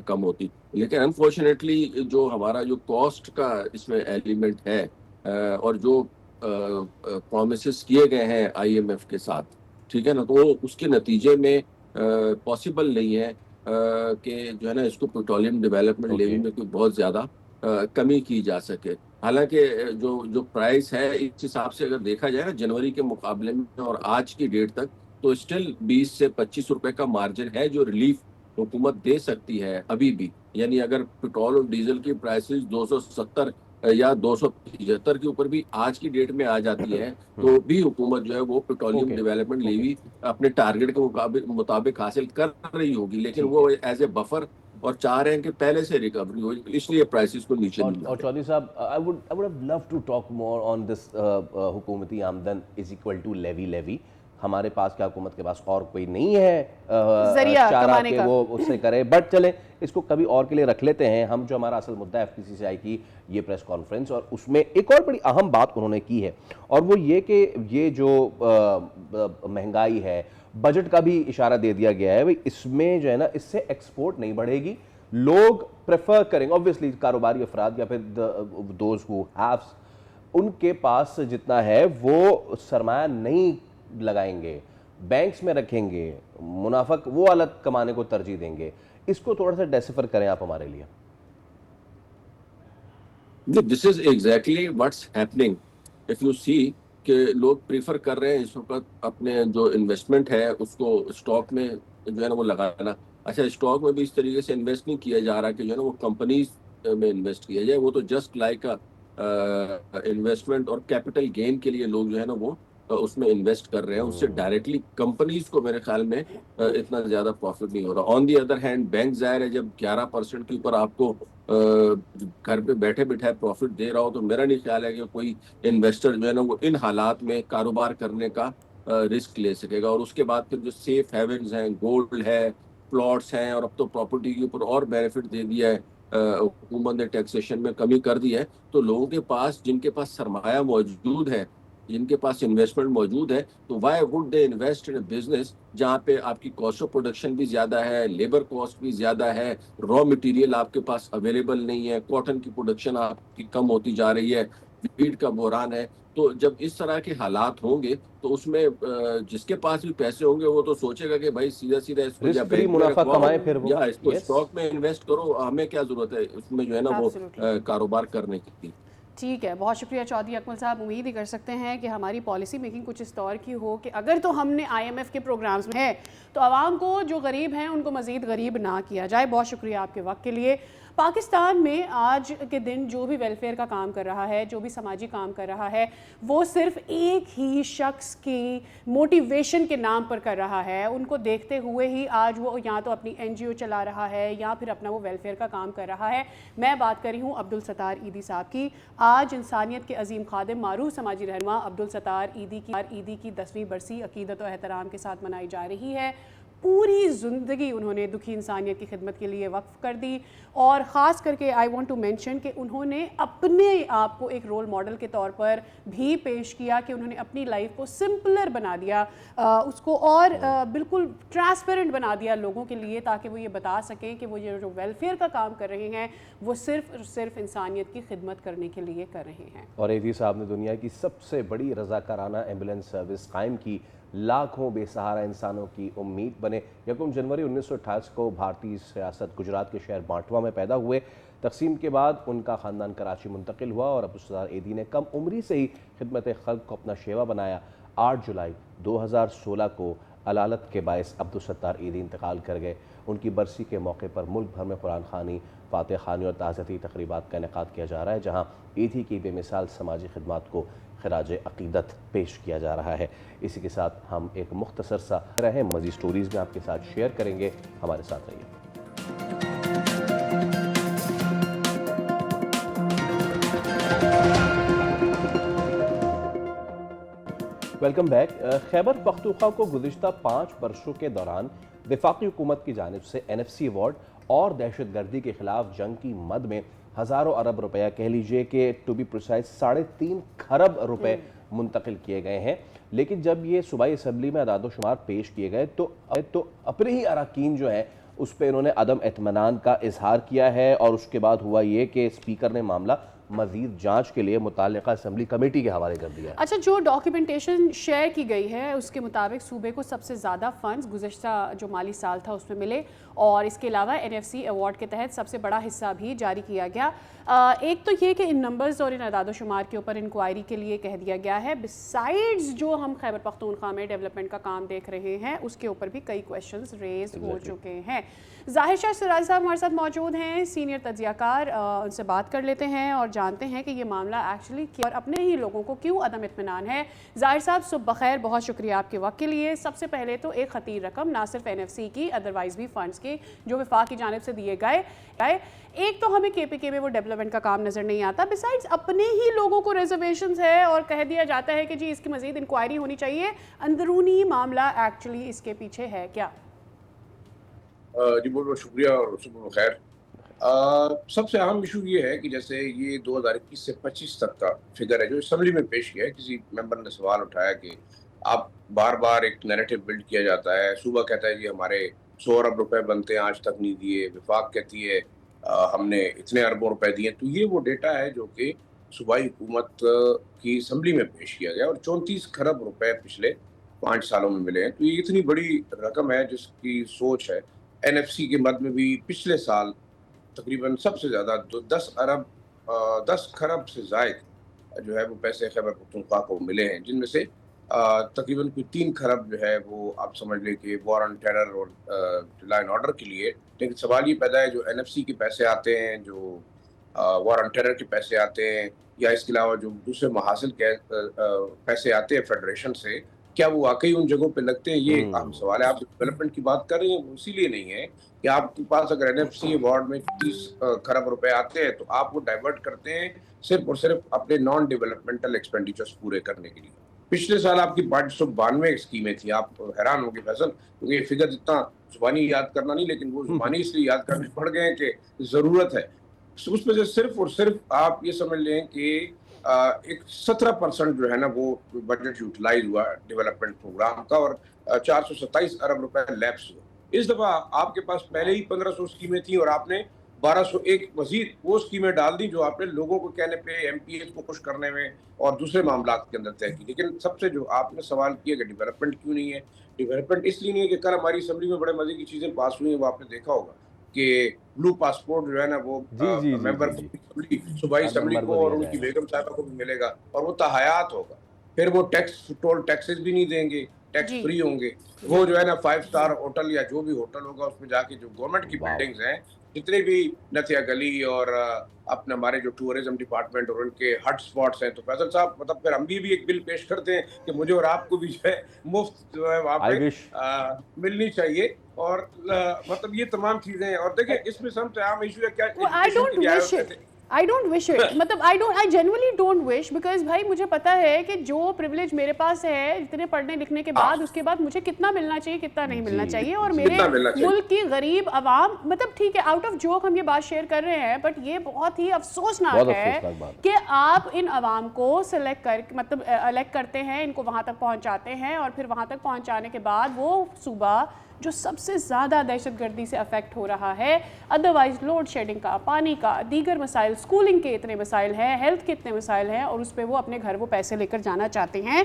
कम होती। लेकिन अनफॉर्चुनेटली जो हमारा जो कॉस्ट का इसमें एलिमेंट है और जो प्रॉमिसेस किए गए हैं आईएमएफ के साथ, ठीक है ना, तो उसके नतीजे में पॉसिबल नहीं है कि जो है ना इसको पेट्रोलियम डेवलपमेंट ओके। लेवी में कोई बहुत ज़्यादा कमी की जा सके। हालांकि जो जो प्राइस है इस हिसाब से अगर देखा जाए ना जनवरी के मुकाबले में और आज की डेट तक, तो स्टिल 20 से 25 रुपए का मार्जिन है जो रिलीफ हुकूमत दे सकती है अभी भी। यानी अगर पेट्रोल और डीजल की प्राइसेस 270 या 275 के ऊपर भी आज की डेट में आ जाती है, तो भी हुकूमत जो है वो petroleum okay, development okay. Levy अपने टारगेट के मुताबिक हासिल कर रही होगी, लेकिन ठीक वो है। एज ए बफर और चाह रहे हैं कि पहले से रिकवरी हो, इसलिए प्राइसेस को नीचे नहीं और लाते। चौधरी साहब, I would have love to talk more on this हुकूमती आमदन इज इक्वल टू लेवी। हमारे पास क्या हुकूमत के पास और कोई नहीं है जरिया चारा कमाने के का। वो उससे करे, बट चले इसको कभी और के लिए रख लेते हैं हम। जो हमारा असल मुद्दा है FPCCI की ये प्रेस कॉन्फ्रेंस, और उसमें एक और बड़ी अहम बात उन्होंने की है, और वो ये कि ये जो महंगाई है, बजट का भी इशारा दे दिया गया है भाई, इसमें जो है ना इससे एक्सपोर्ट नहीं बढ़ेगी, लोग प्रेफर करेंगे ऑब्वियसली कारोबारी अफराद या फिर दोज हु हैव्स, उनके पास जितना है वो सरमाया नहीं लगाएंगे, बैंक्स में रखेंगे, मुनाफा वो अलग कमाने को तरजीह देंगे। इसको थोड़ा सा डेसिफर करें आप हमारे लिए। This is exactly what's happening. If you see कि लोग प्रीफर कर रहे हैं इस वक्त अपने जो इन्वेस्टमेंट है उसको स्टॉक में जो है ना वो लगाना। अच्छा, स्टॉक में भी इस तरीके से इन्वेस्ट नहीं किया जा रहा कि जो है ना वो कंपनीज में इन्वेस्ट किया जाए, वो तो जस्ट लाइक इन्वेस्टमेंट और कैपिटल गेन के लिए लोग जो है ना वो उसमें इन्वेस्ट कर रहे हैं। उससे डायरेक्टली कंपनीज को मेरे ख्याल में इतना ज्यादा प्रॉफिट नहीं हो रहा। On the other hand bank जाहिर है जब 11% के ऊपर आपको घर पे बैठे बैठे प्रॉफिट दे रहा हो, तो मेरा नहीं ख्याल है कि कोई इन्वेस्टर जो है ना वो इन हालात में कारोबार करने का रिस्क ले सकेगा। और उसके बाद फिर जो सेफ हेवन्स हैं, गोल्ड है, प्लॉट्स हैं, और अब तो प्रॉपर्टी के ऊपर और बेनिफिट दे दिया है, हुकूमत ने टैक्सेशन में कमी कर दी है, तो लोगों के पास जिनके पास सरमाया मौजूद है, जिनके पास इन्वेस्टमेंट मौजूद है, तो why would they invest in a business जहाँ पे आपकी कॉस्ट ऑफ प्रोडक्शन भी ज्यादा है, लेबर कॉस्ट भी ज्यादा है, रॉ मटेरियल आपके पास अवेलेबल नहीं है, कॉटन की प्रोडक्शन आपकी कम होती जा रही है, वीट का बहरान है। तो जब इस तरह के हालात होंगे तो उसमें जिसके पास भी पैसे होंगे वो तो सोचेगा कि भाई सीधा सीधा इसको या रिस्क फ्री बैंक में मुनाफा रखवाओ कमाए फिर वो। या इसको यस, स्टॉक में इन्वेस्ट करो, हमें क्या जरूरत है उसमें जो है ना वो Absolutely. कारोबार करने की। ठीक है, बहुत शुक्रिया चौधरी अकमल साहब। उम्मीद ही कर सकते हैं कि हमारी पॉलिसी मेकिंग कुछ इस तौर की हो कि अगर तो हमने IMF के प्रोग्राम्स में है तो आवाम को जो गरीब हैं उनको मज़ीद गरीब ना किया जाए। बहुत शुक्रिया आपके वक्त के लिए। पाकिस्तान में आज के दिन जो भी वेलफेयर का काम कर रहा है, जो भी समाजी काम कर रहा है, वो सिर्फ एक ही शख्स की मोटिवेशन के नाम पर कर रहा है। उनको देखते हुए ही आज वो या तो अपनी NGO चला रहा है या फिर अपना वो वेलफेयर का काम कर रहा है। मैं बात कर रही हूँ अब्दुल सत्तार ईदी साहब की। आज इंसानियत के अजीम खादिम मारूफ समाजी रहनुमा अब्दुल सत्तार ईदी की 10वीं बरसी अकीदत और एहतराम के साथ मनाई जा रही है। पूरी ज़िंदगी उन्होंने दुखी इंसानियत की खिदमत के लिए वक्फ कर दी, और ख़ास करके आई वांट टू मेंशन कि उन्होंने अपने आप को एक रोल मॉडल के तौर पर भी पेश किया कि उन्होंने अपनी लाइफ को सिंपलर बना दिया, उसको और बिल्कुल ट्रांसपेरेंट बना दिया लोगों के लिए, ताकि वो ये बता सकें कि वो ये जो वेलफेयर का काम कर रहे हैं वो सिर्फ इंसानियत की खिदमत करने के लिए कर रहे हैं। और ईदी साहब ने दुनिया की सबसे बड़ी रज़ाकाराना एम्बुलेंस सर्विस कायम की, लाखों बेसहारा इंसानों की उम्मीद बने। 1 जनवरी 1928 को भारतीय सियासत गुजरात के शहर बांटवा में पैदा हुए। तकसीम के बाद उनका ख़ानदान कराची मुंतकिल हुआ और अब्दुल सत्तार ईदी ने कम उम्री से ही खिदमत खल्क को अपना शेवा बनाया। 8 जुलाई 2016 को अलालत के बायस अब्दुल सत्तार ईदी इंतकाल कर गए। उनकी बरसी के मौके पर मुल्क भर में कुरान खानी, फातह खानी और ताज़ियती तकरीबात का इनेकाद किया जा रहा है, जहाँ ईदी की बेमिसाल समाजी खिदमात को खराज अक़ीदत पेश किया जा रहा है। इसी के साथ हम एक मुख्तसर सा रहे मज़ीद स्टोरीज़ में आपके साथ शेयर करेंगे, हमारे साथ रहिए। Welcome back. खैबर पख्तूनख्वा को गुज़िश्ता 5 वर्षों के दौरान वफाकी हुकूमत की जानिब से NFC अवार्ड और दहशतगर्दी के खिलाफ जंग की मद में हज़ारों अरब रुपया, कह लीजिए कि टू बी प्रिसाइज 3.5 खरब रुपए मुंतकिल किए गए हैं। लेकिन जब ये सूबाई असम्बली में अदाद-ओ-शुमार पेश किए गए तो अपने ही अरकान जो हैं उस पर इन्होंने अदम एतमानान का इजहार किया है, और उसके बाद हुआ ये कि स्पीकर ने मामला मजीद जांच के लिए मुताल्लिका असम्बली कमेटी के हवाले कर दिया है। अच्छा, जो डॉक्यूमेंटेशन शेयर की गई है उसके मुताबिक सूबे को सबसे ज़्यादा फंड्स गुज़श्ता जो माली साल था उसमें मिले और इसके अलावा NFC अवार्ड के तहत सबसे बड़ा हिस्सा भी जारी किया गया। एक तो ये कि इन नंबर्स और इन अदाद-ओ-शुमार के ऊपर इंक्वायरी के लिए कह दिया गया है। बिसाइड्स जो हम खैबर पख्तूनख्वा में डेवलपमेंट का काम देख रहे हैं उसके ऊपर भी कई क्वेश्चंस रेज हो चुके हैं। ज़ाहिर शाह सिराज साहब हमारे साथ मौजूद हैं, सीनियर तज्ज़ियाकार, उनसे बात कर लेते हैं और जानते हैं कि ये मामला एक्चुअली और अपने ही लोगों को क्यों अदम इत्मीनान है। ज़ाहिर साहब सुबह बखैर, बहुत शुक्रिया आपके वक्त के लिए। सबसे पहले तो एक खतीर रकम ना सिर्फ NFC की अदरवाइज़ भी फ़ंड्स के जो वफाक की जानिब से दिए गए, एक तो हमें KPK में वो डेवलपमेंट का काम नज़र नहीं आता, बिसाइड्स अपने ही लोगों को रिजर्वेशंस है और कह दिया जाता है कि जी इसकी मज़ीद इंक्वायरी होनी चाहिए। अंदरूनी मामला एक्चुअली इसके पीछे है क्या? जी बहुत बहुत शुक्रिया और सुबह खैर। सबसे अहम इशू ये है कि जैसे ये 2021 से 25 तक का फिगर है जो असम्बली में पेश किया है। किसी मेंबर ने सवाल उठाया कि आप बार बार एक नैरेटिव बिल्ड किया जाता है। सूबा कहता है जी हमारे 100 अरब रुपए बनते हैं, आज तक नहीं दिए। विफाक कहती है हमने इतने अरबों रुपए दिए। तो ये वो डेटा है जो कि सूबाई हुकूमत की असम्बली में पेश किया गया और 34 खरब रुपए पिछले 5 सालों में मिले हैं। तो ये इतनी बड़ी रकम है जिसकी सोच है। NFC के मद में भी पिछले साल तकरीबन सबसे ज़्यादा 10 खरब से ज़ायद जो है वो पैसे खैबर पख्तूनख्वा को मिले हैं, जिनमें से तकरीबन कोई 3 खरब जो है वो आप समझ लें कि वॉर ऑन टेरर और लॉ एंड ऑर्डर के लिए। लेकिन सवाल ये पैदा है जो NFC के पैसे आते हैं, जो वॉर ऑन टेरर के पैसे आते हैं या इसके अलावा जो दूसरे महासिल के पैसे आते हैं फेडरेशन से, क्या वो वाकई उन जगहों पे लगते हैं? ये एक अहम सवाल है। आप डेवलपमेंट की बात कर रहे हैं वो इसीलिए नहीं है कि आपके पास अगर NFC अवार्ड में 30 खरब रुपए आते हैं तो आप वो डाइवर्ट करते हैं सिर्फ और सिर्फ अपने नॉन डेवलपमेंटल एक्सपेंडिचर्स पूरे करने के लिए। पिछले साल आपकी 592 स्कीमें थी। आप हैरान होंगे फैसल, क्योंकि ये फिगर इतना जुबानी याद करना नहीं, लेकिन वो जुबानी इसलिए याद करने पड़ गए कि ज़रूरत है। उसमें से सिर्फ और सिर्फ आप ये समझ लें कि एक 17% जो है ना वो बजट यूटिलाइज हुआ डेवलपमेंट प्रोग्राम का और 427 अरब रुपए लैप्स हुए। इस दफा आपके पास पहले ही 1500 स्कीमें थी और आपने 1201 मजीद वो स्कीमें डाल दी जो आपने लोगों को कहने पे, MPs को खुश करने में और दूसरे मामला के अंदर तय की। लेकिन सबसे जो आपने सवाल किया कि डेवलपमेंट क्यों नहीं है, डेवलपमेंट इसलिए नहीं है कि कल हमारी असम्बली में बड़े मजे की चीजें पास हुई हैं। वो आपने देखा होगा कि ब्लू पासपोर्ट जो है ना वो मेंबर सूबाई असम्बली को और उनकी बेगम साहबा को भी मिलेगा और वो तहयात होगा। फिर वो टोल टैक्सेस भी नहीं देंगे, टैक्स फ्री होंगे। वो जो है ना 5 स्टार होटल या जो भी होटल होगा उसमें जाके जो गवर्नमेंट की बिल्डिंग्स हैं, जितने भी नथिया गली और अपने हमारे जो टूरिज्म डिपार्टमेंट और उनके हॉट स्पॉट्स हैं, तो फैसल साहब मतलब फिर हम भी एक बिल पेश करते हैं कि मुझे और आपको भी जो है मुफ्त जो है वहाँ पे मिलनी चाहिए और मतलब ये तमाम चीजें। और देखिए इसमें सबसे आम इशू है क्या, I don't wish it. मतलब I genuinely don't wish because भाई मुझे पता है कि जो प्रिविलेज मेरे पास है इतने पढ़ने लिखने के बाद, उसके बाद मुझे कितना मिलना चाहिए, कितना नहीं मिलना चाहिए। और मेरे मुल्क की गरीब आवाम, मतलब ठीक है आउट ऑफ जोक हम ये बात शेयर कर रहे हैं, बट ये बहुत ही अफसोसनाक है कि आप इन आवाम को सिलेक्ट कर मतलब इलेक्ट करते हैं, इनको वहाँ तक पहुँचाते हैं और फिर वहाँ तक पहुँचाने के बाद वो सूबा जो सबसे ज़्यादा दहशतगर्दी से अफेक्ट हो रहा है, अदरवाइज लोड शेडिंग का, पानी का, दीगर मसाइल, स्कूलिंग के इतने मसाइल हैं, हेल्थ के इतने मसाइल हैं, और उस पर वो अपने घर वो पैसे लेकर जाना चाहते हैं।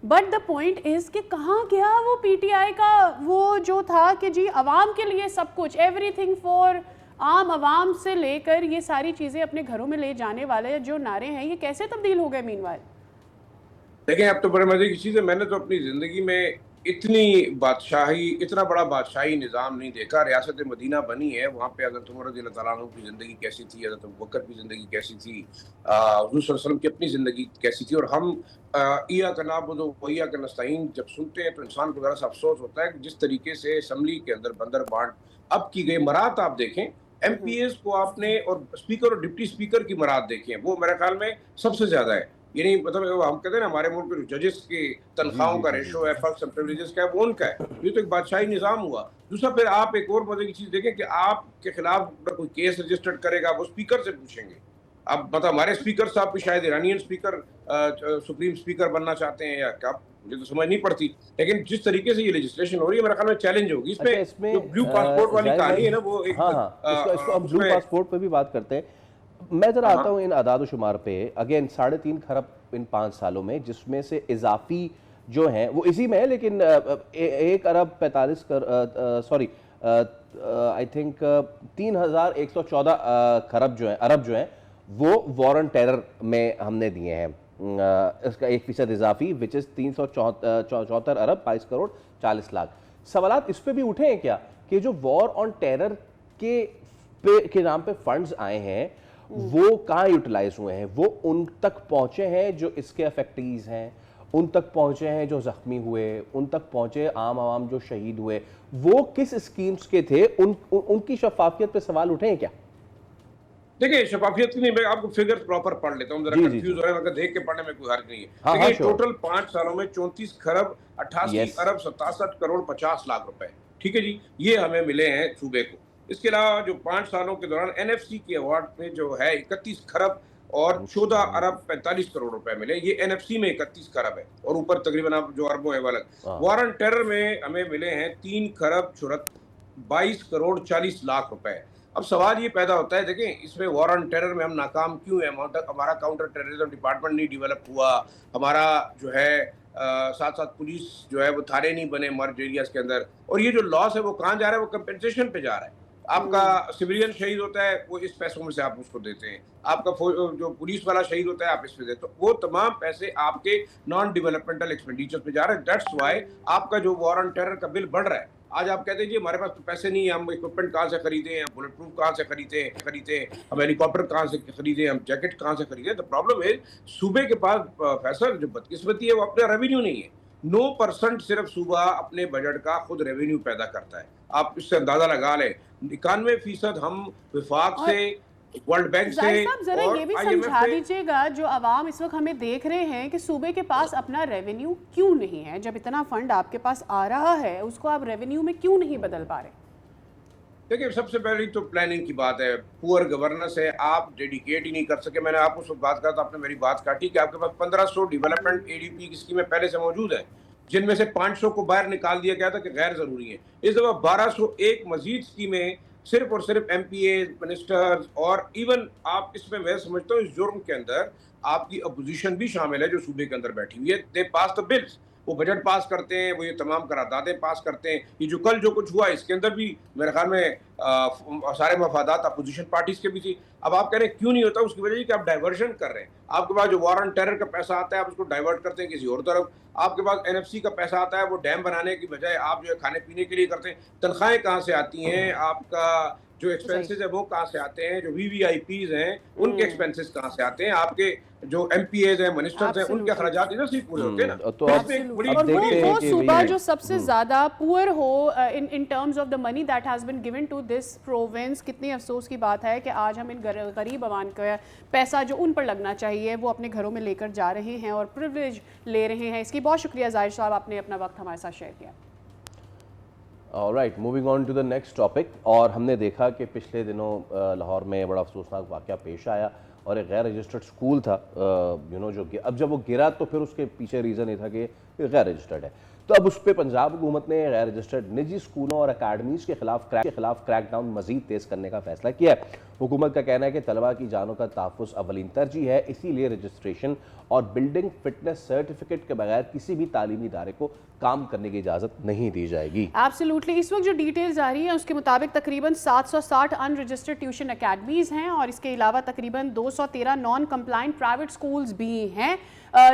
बट द पॉइंट इज़ कि कहाँ गया वो PTI का वो जो था कि जी आवाम के लिए सब कुछ, एवरीथिंग फॉर आम आवाम से लेकर ये सारी चीज़ें अपने घरों में ले जाने वाले जो नारे हैं, ये कैसे तब्दील हो गए मीनवाइल? देखें अब तो बड़े मजे की चीज़ है, मैंने तो अपनी ज़िंदगी में इतनी बादशाही, इतना बड़ा बादशाही निज़ाम नहीं देखा। रियासत मदीना बनी है, वहाँ पे हज़रत उमर रज़ी अल्लाह तआला अन्हु की ज़िंदगी कैसी थी, हज़रत अबू बकर की ज़िंदगी कैसी थी, हुज़ूर सल्लल्लाहु अलैहि वसल्लम की अपनी ज़िंदगी कैसी थी। और हम इय्याका नअबुदु व इय्याका नस्तईन जब सुनते हैं तो इंसान को ज़रा सा अफसोस होता है कि जिस तरीके से असम्बली के अंदर बंदर बांट अब की गई। मरात आप देखें, MPs को आपने और स्पीकर और डिप्टी स्पीकर की मरात देखें, वो मेरे ख्याल में सबसे ज़्यादा है। यानी मतलब हम कहते हैं ना हमारे मुल्क में जो जजेस की तनख्वाहों का रेशो है, पर्क्स एंड प्रिविलेजेस का है, वो उनका है। ये तो एक बादशाही निज़ाम हुआ। दूसरा फिर आप एक और मजे की चीज़ देखें कि आपके खिलाफ कोई केस रजिस्टर्ड करेगा वो स्पीकर से पूछेंगे। अब मतलब हमारे स्पीकर साहब भी शायद ईरानियन स्पीकर सुप्रीम स्पीकर बनना चाहते हैं या क्या, मुझे तो समझ नहीं पड़ती। लेकिन जिस तरीके से ये लेजिस्लेशन हो रही है मेरे ख्याल में चैलेंज होगी। इसमें जो ब्लू पासपोर्ट वाली कहानी है ना वो एक इसको हम ब्लू पासपोर्ट पे भी बात करते हैं। मैं जरा हाँ, आता हूँ इन आदाद शुमार पे। अगेन 3.5 खरब इन 5 सालों में, जिसमें से इजाफी जो हैं वो इसी में है, लेकिन 1 अरब 45 सॉरी आई थिंक 3,114 खरब जो हैं, अरब जो हैं, वो वॉर ऑन टेरर में हमने दिए हैं। इसका 1% इजाफी विच इज़ 374 अरब 22 करोड़ 40 लाख। सवालात इस पे भी उठे हैं क्या कि जो वॉर ऑन टेरर के नाम पे फंड्स आए हैं वो कहाँ यूटिलाइज हुए हैं? वो उन तक पहुंचे हैं जो इसके अफेक्टीज हैं, उन तक पहुंचे हैं जो जख्मी हुए, उन तक पहुंचे आम आवाम जो शहीद हुए, वो किस स्कीम्स के थे? उनकी शफाफियत पे सवाल उठे हैं क्या? देखिए, शफाफियत की नहीं, मैं आपको फिगर्स प्रॉपर पढ़ लेता हूँ, जरा जी, कंफ्यूज हो रहे हैं, मगर देख के पढ़ने में कोई हर्ज नहीं है। हाँ, देखिए, sure. टोटल 5 सालों में 34 खरब 88 Yes. अरब 67 करोड़ 50 लाख रुपए, ठीक है जी, ये हमें मिले हैं सूबे को। इसके अलावा जो 5 सालों के दौरान एनएफसी के अवार्ड में जो है 31 खरब और 14 अरब 45 करोड़ रुपए मिले, ये एनएफसी में 31 खरब है, और ऊपर तकरीबन आप जो अरबों है वो अलग। वॉर ऑन टेरर में हमें मिले हैं 3 खरब 22 करोड़ 40 लाख रुपए। अब सवाल ये पैदा होता है, देखें, इसमें वॉर ऑन टेरर में हम नाकाम क्यों है? हमारा काउंटर टेररिज्म डिपार्टमेंट नहीं डेवलप हुआ, हमारा जो है साथ साथ पुलिस जो है वो थाने नहीं बने मर्ज एरियाज के अंदर, और ये जो लॉस है वो कहाँ जा रहा है? वो कंपेंसेशन पे जा रहा है। आपका सिविलियन शहीद होता है, वो इस पैसों में से आप उसको देते हैं। आपका जो पुलिस वाला शहीद होता है, आप इसमें देते हो। वो तमाम पैसे आपके नॉन डेवलपमेंटल एक्सपेंडिचर पे जा रहे हैं। दैट्स वाई आपका जो वॉर ऑन टेरर का बिल बढ़ रहा है। आज आप कहते हैं जी हमारे पास तो पैसे नहीं है, हम इक्विपमेंट कहाँ से खरीदें, हम बुलेट प्रूफ कहाँ से खरीदे, हम हेलीकॉप्टर कहाँ से खरीदें, हम जैकेट कहाँ से खरीदें? द प्रॉब्लम है सूबे के पास फैसल जो बदकिस्मती है वो अपना रेवेन्यू नहीं है। 9% सिर्फ सूबा अपने बजट का खुद रेवेन्यू पैदा करता है। आप इससे अंदाजा लगा लें, 91% हम विफाक से, वर्ल्ड बैंक से, जाहिर साहब जरा और ये भी IMF समझा से। दीजिएगा, जो आवाम इस वक्त हमें देख रहे हैं कि सूबे के पास अपना रेवेन्यू क्यों नहीं है? जब इतना फंड आपके पास आ रहा है, उसको आप रेवेन्यू में क्यों नहीं बदल पा रहे? देखिए, सबसे पहली तो प्लानिंग की बात है, पुअर गवर्नेंस है, आप डेडिकेट ही नहीं कर सके। मैंने आपको उस बात कहा था, आपने मेरी बात काटी कि आपके पास 1500 डेवलपमेंट एडीपी की स्कीमें पहले से मौजूद है, जिनमें से 500 को बाहर निकाल दिया गया था कि गैर जरूरी है। इस दफा 1201 मजीद स्कीमें सिर्फ और सिर्फ एमपीए, मिनिस्टर्स, और इवन आप इसमें, मैं समझता हूँ इस जुर्म के अंदर आपकी अपोजिशन भी शामिल है जो सूबे के अंदर बैठी हुई है। दे पास द बिल्स, वो बजट पास करते हैं, वो ये तमाम करारदादें पास करते हैं। ये जो कल जो कुछ हुआ इसके अंदर भी मेरे ख्याल में सारे मफादात अपोजिशन पार्टीज के भी थी। अब आप कह रहे हैं क्यों नहीं होता? उसकी वजह है कि आप डाइवर्शन कर रहे हैं। आपके पास जो वॉर ऑन टेरर का पैसा आता है, आप उसको डाइवर्ट करते हैं किसी और तरफ। आपके पास एनएफसी का पैसा आता है, वो डैम बनाने की बजाय आप जो है खाने पीने के लिए करते हैं। तनख्वाहें कहाँ से आती हैं? आपका जो एक्सपेंसेस है वो कहाँ से आते हैं? जो वीवीआईपीज हैं उनके एक्सपेंसेस कहाँ से आते हैं? आपके जो एमपीएज हैं, मिनिस्टर्स हैं, उनके अखराजात इधर से ही पूरे होते हैं ना। तो अब इसमें एक बड़ी और वो कि सूबा भैया- जो सबसे ज्यादा पुअर हो in terms of the money that has been given to this province, कितनी अफसोस की बात है कि आज हम इन गरीब अवाम का पैसा जो उन पर लगना चाहिए वो अपने घरों में लेकर जा रहे हैं और प्रिविलेज ले रहे हैं। इसकी बहुत शुक्रिया जाहिर साहब, आपने अपना वक्त हमारे साथ शेयर किया। All right, moving on to the next topic. और हमने देखा कि पिछले दिनों लाहौर में बड़ा अफसोसनाक वाक़या पेश आया और एक गैर रजिस्टर्ड स्कूल था, जो अब जब वो गिरा तो फिर उसके पीछे रीज़न ये था कि गैर रजिस्टर्ड है। तो अब उस पर पंजाब हुकूमत ने गैर रजिस्टर्ड निजी स्कूलों और अकाडमीज़ के खिलाफ क्रैकडाउन मजीद तेज़ करने का फैसला किया है। हुकूमत का कहना है कि तलबा की जानों का तहफ़्फ़ुज़ अवलीन तरजीह है, इसीलिए रजिस्ट्रेशन और बिल्डिंग फिटनेस सर्टिफिकेट के बगैर किसी भी तालीमी इदारे को काम करने की इजाज़त नहीं दी जाएगी। एब्सोल्युटली, इस वक्त जो डिटेल्स आ रही है उसके मुताबिक तकरीबन 760 अनरजिस्टर्ड ट्यूशन अकेडमीज़ हैं और इसके अलावा तकरीबन 213 नॉन कंप्लाइंट प्राइवेट स्कूल्स भी हैं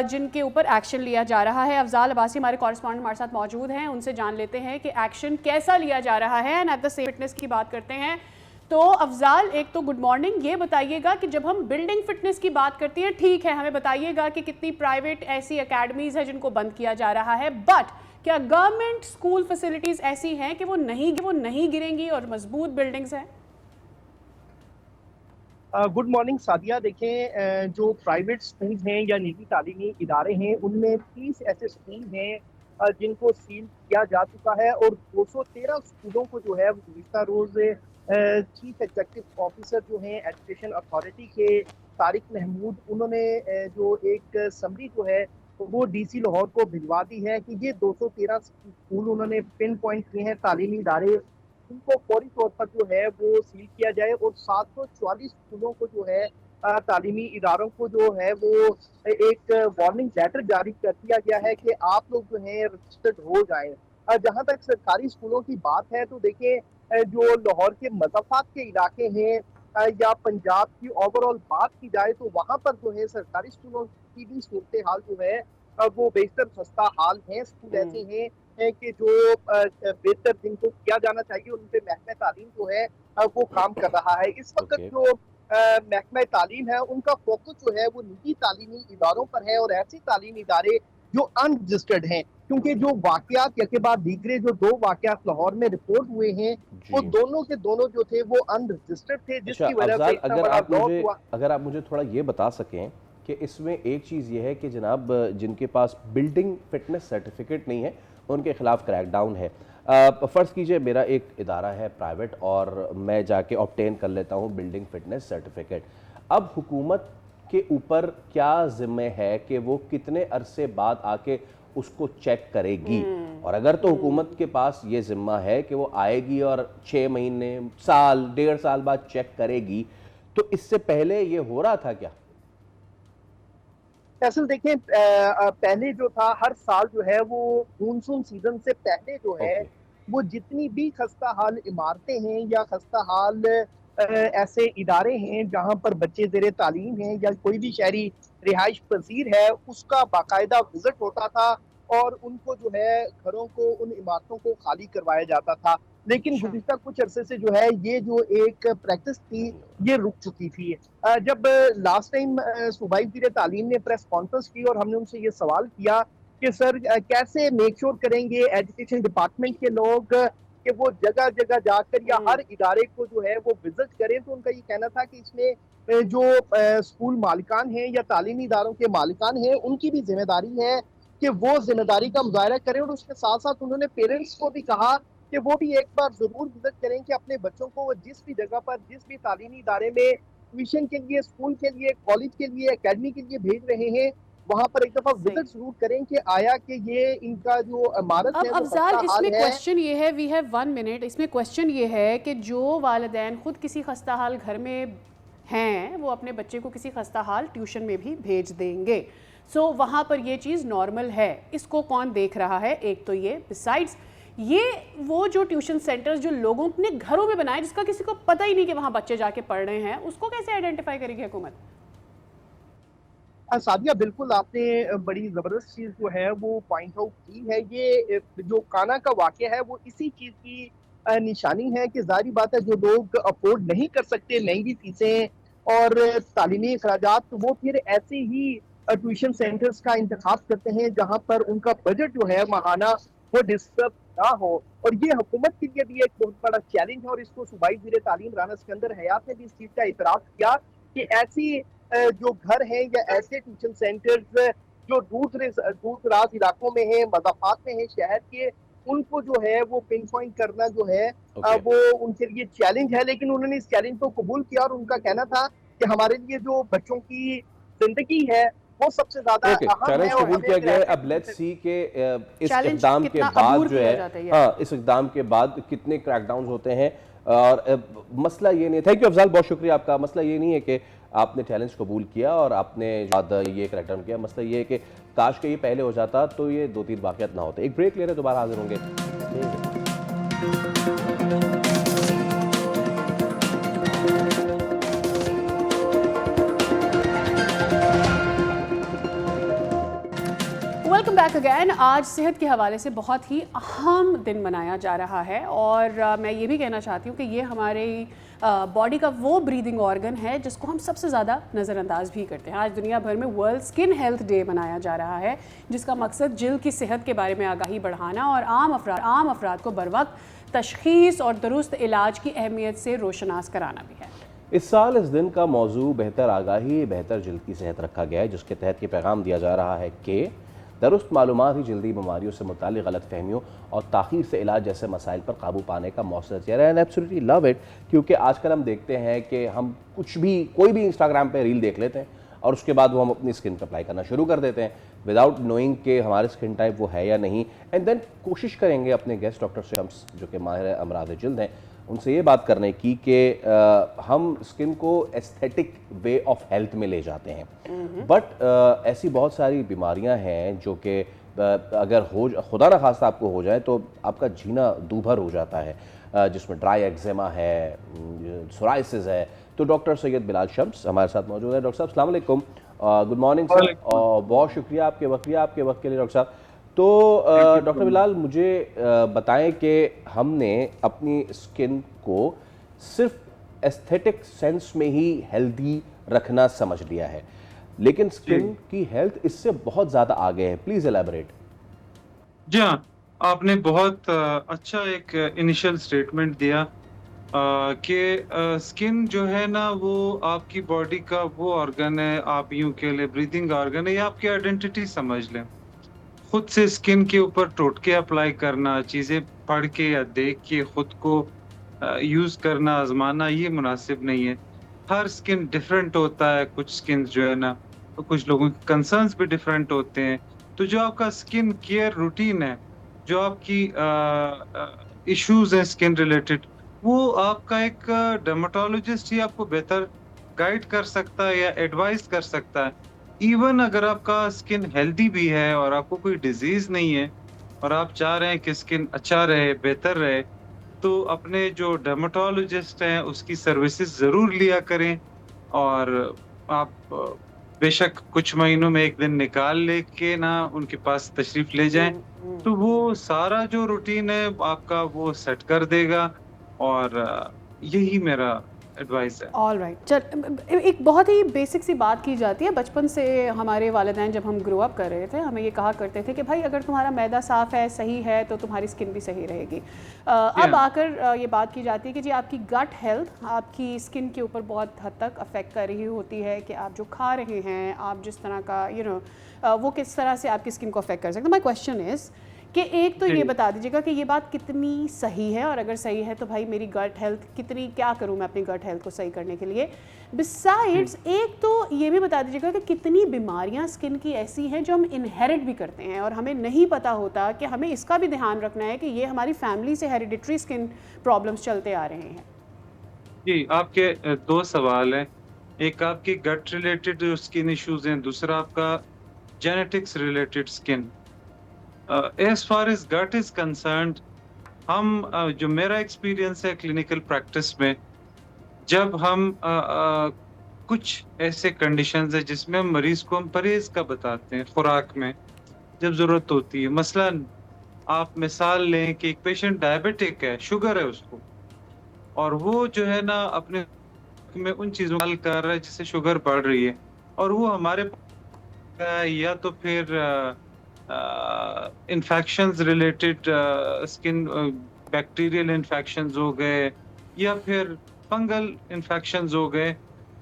जिनके ऊपर एक्शन लिया जा रहा है। अफजाल अब्बासी हमारे कॉरेस्पॉन्डेंट हमारे साथ मौजूद हैं, उनसे जान लेते हैं कि एक्शन कैसा लिया जा रहा है। And at the same fitness की बात करते हैं तो अफजाल, एक तो गुड मॉर्निंग, ये बताइएगा कि जब हम बिल्डिंग फिटनेस की बात करते हैं, ठीक है, हमें बताइएगा कि कितनी प्राइवेट ऐसी अकेडमीज़ है जिनको बंद किया जा रहा है, बट क्या गवर्नमेंट स्कूल फैसिलिटीज़ ऐसी हैं कि वो नहीं गिरेंगी और मजबूत बिल्डिंग्स हैं? Good morning Sadia. देखें, जो प्राइवेट स्कूल हैं या निजी तालीमी इदारे हैं उनमें 30 ऐसे स्कूल हैं जिनको सील किया जा चुका है और 213 स्कूलों को जो है गुज़िश्ता रोज़ चीफ एग्जीक्यूटिव ऑफिसर जो हैं एजुकेशन अथॉरिटी के तारिक महमूद, उन्होंने जो एक समरी जो है वो डीसी लाहौर को भिजवा दी है कि ये 213 स्कूल उन्होंने पिन पॉइंट किए हैं तालीमी इदारे उनको फौरी तौर पर जो है वो सील किया जाए और 744 स्कूलों को जो है तालीमी इदारों को जो है वो एक वार्निंग लेटर जारी कर दिया गया है कि आप लोग जो है रजिस्टर्ड हो जाएं। जहां तक सरकारी स्कूलों की बात है तो देखिए जो लाहौर के मज़ाफ़ात के इलाके हैं या पंजाब की ओवरऑल बात की जाए तो वहां पर जो है सरकारी स्कूलों की भी सूरत हाल जो है वो बेहतर खस्ता हाल है। स्कूल ऐसे हैं कि जो बेहतर जिनको किया जाना चाहिए उन पे महकमा तालीम जो है वो काम कर रहा है। इस वक्त जो महकमा तालीम है उनका फोकस जो है वो निजी तालीमी इदारों पर है और ऐसे तालीमी इदारे जो अनरजिस्टर्ड हैं, क्योंकि जो वाकयात यके बाद दीगरे जो 2 वाकयात लाहौर में रिपोर्ट हुए हैं वो दोनों के दोनों जो थे वो अनरजिस्टर्ड थे, जिसकी वजह से इतना बड़ा लॉस हुआ। अगर आप मुझे थोड़ा ये बता सकें कि इसमें एक चीज़ ये है कि जनाब जिनके पास बिल्डिंग फिटनेस सर्टिफिकेट नहीं है उनके खिलाफ क्रैकडाउन है। फ़र्ज़ कीजिए मेरा एक इदारा है प्राइवेट और मैं जाके ऑब्टेन कर लेता हूँ बिल्डिंग फिटनेस सर्टिफिकेट। अब हुकूमत के ऊपर क्या ज़िम्मे है कि वो कितने अरसे बाद आके उसको चेक करेगी? और अगर तो हुकूमत के पास ये ज़िम्मा है कि वो आएगी और 6 महीने, साल, 1.5 साल बाद चेक करेगी, तो इससे पहले ये हो रहा था क्या? असल देखें पहले जो था हर साल जो है वो मानसून सीजन से पहले जो है वो जितनी भी खस्ता हाल इमारतें हैं या खस्ता हाल ऐसे इदारे हैं जहां पर बच्चे ज़ेरे तालीम हैं या कोई भी शहरी रिहाइश पजीर है उसका बाकायदा विजिट होता था और उनको जो है घरों को उन इमारतों को खाली करवाया जाता था। लेकिन गुज़िश्ता कुछ अरसे से जो है ये जो एक प्रैक्टिस थी ये रुक चुकी थी। जब लास्ट टाइम सूबाई वज़ीर तालीम ने प्रेस कॉन्फ्रेंस की और हमने उनसे ये सवाल किया कि सर कैसे मेक श्योर करेंगे एजुकेशन डिपार्टमेंट के लोग कि वो जगह जगह जाकर या हर इदारे को जो है वो विजिट करें, तो उनका ये कहना था कि इसमें जो स्कूल मालिकान हैं या तालीमी इदारों के मालिकान हैं उनकी भी जिम्मेदारी है कि वो जिम्मेदारी का मुजाहरा करें। और उसके साथ साथ उन्होंने पेरेंट्स को भी कहा कि वो भी एक बार जरूर विजिट करें कि अपने बच्चों को वो जिस भी जगह पर जिस भी तालीमी इदारे में ट्यूशन के लिए, स्कूल के लिए, कॉलेज के लिए, एकेडमी के लिए भेज रहे हैं वहां पर एक दफा विजिट जरूर करें कि आया कि ये इनका जो इमारत है। अब अफजाल इसमें क्वेश्चन ये है, वी हैव 1 मिनट, इसमें क्वेश्चन ये है कि जो वालिदैन खुद किसी खस्ता हाल घर में हैं वो अपने बच्चे को किसी खस्ता हाल ट्यूशन में भी भेज देंगे। सो वहाँ पर ये चीज़ नॉर्मल है, इसको कौन देख रहा है? एक तो ये, बिसाइड्स ये वो जो ट्यूशन सेंटर्स जो लोगों ने घरों में बनाए जिसका किसी को पता ही नहीं कि वहाँ बच्चे जाके पढ़ रहे हैं, उसको कैसे आइडेंटिफाई करेगी हुकूमत? सादिया बिल्कुल आपने बड़ी ज़बरदस्त चीज़ जो है वो पॉइंट आउट की है। ये जो काना का वाक़या है वो इसी चीज़ की निशानी है कि ज़ाहिर बात है जो लोग अफोर्ड नहीं कर सकते महंगी फीसें और तालीमी अखराजात, तो वो फिर ऐसे ही ट्यूशन सेंटर्स का इंतखाब करते हैं जहाँ पर उनका बजट जो है माहाना वो डिस्टर्ब ना हो। और ये हुकूमत के लिए भी एक बहुत बड़ा चैलेंज है और इसको सूबाई वज़ीर तालीम राना सिकंदर हयात ने भी इस चीज़ का इतराफ़ किया कि ऐसी जो घर हैं या ऐसे ट्यूशन सेंटर्स जो दूर दराज इलाकों में हैं, मज़ाफ़ात में हैं शहर के, उनको जो है वो पिन पॉइंट करना जो है वो उनके लिए चैलेंज है। लेकिन उन्होंने इस चैलेंज को कबूल किया और उनका कहना था कि हमारे लिए जो बच्चों की जिंदगी है वो सबसे ज्यादा अहम है। कबूल किया गया है। अब लेट्स सी के इस इक़दाम के बाद जो है, हाँ, इस इक़दाम के बाद कितने क्रैकडाउन होते हैं। और मसला ये नहीं, थैंक यू अफजाल, बहुत शुक्रिया आपका। मसला ये नहीं है कि आपने चैलेंज कबूल किया और आपने ये क्रैकडाउन किया, मसला ये है कि काश के ये पहले हो जाता तो ये 2-3 वाक़यात ना होते। एक ब्रेक ले रहे, दोबारा हाजिर होंगे। Welcome back again. आज सेहत के हवाले से बहुत ही अहम दिन मनाया जा रहा है और मैं ये भी कहना चाहती हूँ कि ये हमारे बॉडी का वो ब्रीदिंग ऑर्गन है जिसको हम सबसे ज़्यादा नज़रअंदाज भी करते हैं। आज दुनिया भर में वर्ल्ड स्किन हेल्थ डे मनाया जा रहा है जिसका मकसद जिल्द की सेहत के बारे में आगाही बढ़ाना और आम अफराद को बरवक्त तशख़ीस और दुरुस्त इलाज की अहमियत से रोशनास कराना भी है। इस साल इस दिन का मौजू बेहतर आगाही, बेहतर जिल्द की सेहत रखा गया है, जिसके तहत ये पैगाम दिया जा रहा है कि दुरुस्त मालूमात ही जल्दी बीमारियों से मुताल्लिक़ गलत फहमियों और ताख़ीर से इलाज जैसे मसाइल पर काबू पाने का मौसर चेहरा है। एंड एब्सोल्युटली लव इट, क्योंकि आजकल हम देखते हैं कि हम कुछ भी, कोई भी इंस्टाग्राम पे रील देख लेते हैं और उसके बाद वो हम अपनी स्किन पर अप्लाई करना शुरू कर देते हैं विदाउट नोइंग कि हमारे स्किन टाइप वो है या नहीं। एंड देन कोशिश करेंगे अपने गेस्ट डॉक्टर शम्स जो कि माहिर अमराद जिल्द हैं उनसे ये बात करने की कि हम स्किन को एस्थेटिक वे ऑफ हेल्थ में ले जाते हैं, बट ऐसी बहुत सारी बीमारियां हैं जो कि अगर हो खुदा ना खास्ता आपको हो जाए तो आपका जीना दूभर हो जाता है, जिसमें ड्राई एक्जेमा है, सोराइसिस है। तो डॉक्टर सैयद बिलाल शम्स हमारे साथ मौजूद है। डॉक्टर साहब अस्सलाम वालेकुम, गुड मॉर्निंग सर, और बहुत शुक्रिया आपके वक्त के लिए डॉक्टर साहब। तो डॉक्टर बिलाल मुझे बताएं कि हमने अपनी स्किन को सिर्फ एस्थेटिक सेंस में ही हेल्दी रखना समझ लिया है, लेकिन स्किन की हेल्थ इससे बहुत ज़्यादा आगे है। Please elaborate. जी हाँ, आपने बहुत अच्छा एक इनिशियल स्टेटमेंट दिया कि स्किन जो है ना वो आपकी बॉडी का वो ऑर्गन है, आप यूं के लिए ब्रीदिंग ऑर्गन है, या आपकी आइडेंटिटी समझ लें। खुद से स्किन के ऊपर टोटके अप्लाई करना, चीज़ें पढ़ के या देख के खुद को यूज़ करना, आजमाना, ये मुनासिब नहीं है। हर स्किन डिफरेंट होता है, कुछ स्किन जो है ना तो कुछ लोगों के कंसर्न्स भी डिफरेंट होते हैं। तो जो आपका स्किन केयर रूटीन है, जो आपकी इश्यूज हैं स्किन रिलेटेड, वो आपका एक डर्मेटोलॉजिस्ट ही आपको बेहतर गाइड कर सकता है या एडवाइस कर सकता है। इवन अगर आपका स्किन हेल्दी भी है और आपको कोई डिजीज नहीं है और आप चाह रहे हैं कि स्किन अच्छा रहे, बेहतर रहे, तो अपने जो डर्मेटोलॉजिस्ट हैं उसकी सर्विसेज ज़रूर लिया करें। और आप बेशक कुछ महीनों में एक दिन निकाल लेके ना उनके पास तशरीफ ले जाएं, तो वो सारा जो रूटीन है आपका वो सेट कर देगा। और यही मेरा एडवाइस है। ऑल राइट, चल एक बहुत ही बेसिक सी बात की जाती है। बचपन से हमारे वालिदैन जब हम ग्रो अप कर रहे थे हमें ये कहा करते थे कि भाई अगर तुम्हारा मैदा साफ़ है, सही है, तो तुम्हारी स्किन भी सही रहेगी। अब आकर ये बात की जाती है कि जी आपकी गट हेल्थ आपकी स्किन के ऊपर बहुत हद तक अफेक्ट कर रही होती है कि आप जो खा रहे हैं, आप जिस तरह का वो किस तरह से आपकी स्किन को अफेक्ट कर सकते हैं। माई क्वेश्चन इज़ कि एक तो ये बता दीजिएगा कि ये बात कितनी सही है, और अगर सही है तो भाई मेरी गट हेल्थ कितनी, क्या करूं मैं अपनी गट हेल्थ को सही करने के लिए। बिसाइड्स एक तो ये भी बता दीजिएगा कि कितनी बीमारियां स्किन की ऐसी हैं जो हम इनहेरिट भी करते हैं और हमें नहीं पता होता, कि हमें इसका भी ध्यान रखना है कि ये हमारी फैमिली से हेरिडिटरी स्किन प्रॉब्लम्स चलते आ रहे हैं। जी, आपके दो सवाल हैं, एक आपकी गट रिलेटेड जो स्किन इश्यूज हैं, दूसरा आपका genetics related skin. As far as gut is concerned, हम जो मेरा एक्सपीरियंस है क्लिनिकल प्रैक्टिस में, जब हम कुछ ऐसे कंडीशंस है जिसमें हम मरीज को हम परहेज का बताते हैं खुराक में जब जरूरत होती है। मसलन आप मिसाल लें कि एक पेशेंट डायबिटिक है, शुगर है उसको, और वो जो है ना अपने में उन चीज़ों का कर रहा है जिससे शुगर बढ़ रही है, और वो हमारे या तो फिर infections related skin bacterial infections हो गए या फिर फंगल इन्फेक्शंस हो गए,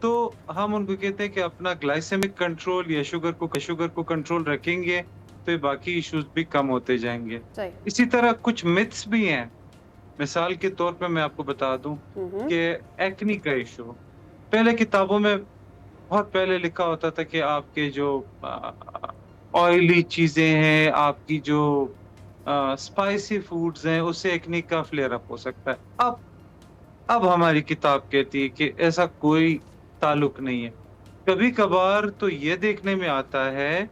तो हम उनको कहते हैं कि अपना ग्लाइसेमिक कंट्रोल या शुगर को कंट्रोल रखेंगे तो ये बाकी इश्यूज भी कम होते जाएंगे। इसी तरह कुछ मिथ्स भी हैं। मिसाल के तौर पे मैं आपको बता दूं कि एक्नी का इशू पहले किताबों में बहुत पहले लिखा होता था कि आपके जो ऑयली चीजें हैं, आपकी जो स्पाइसी फूड्स हैं, उससे एक्नी का फ्लेयर अप हो सकता है। अब हमारी किताब कहती है कि ऐसा कोई ताल्लुक नहीं है। कभी कभार तो ये देखने में आता है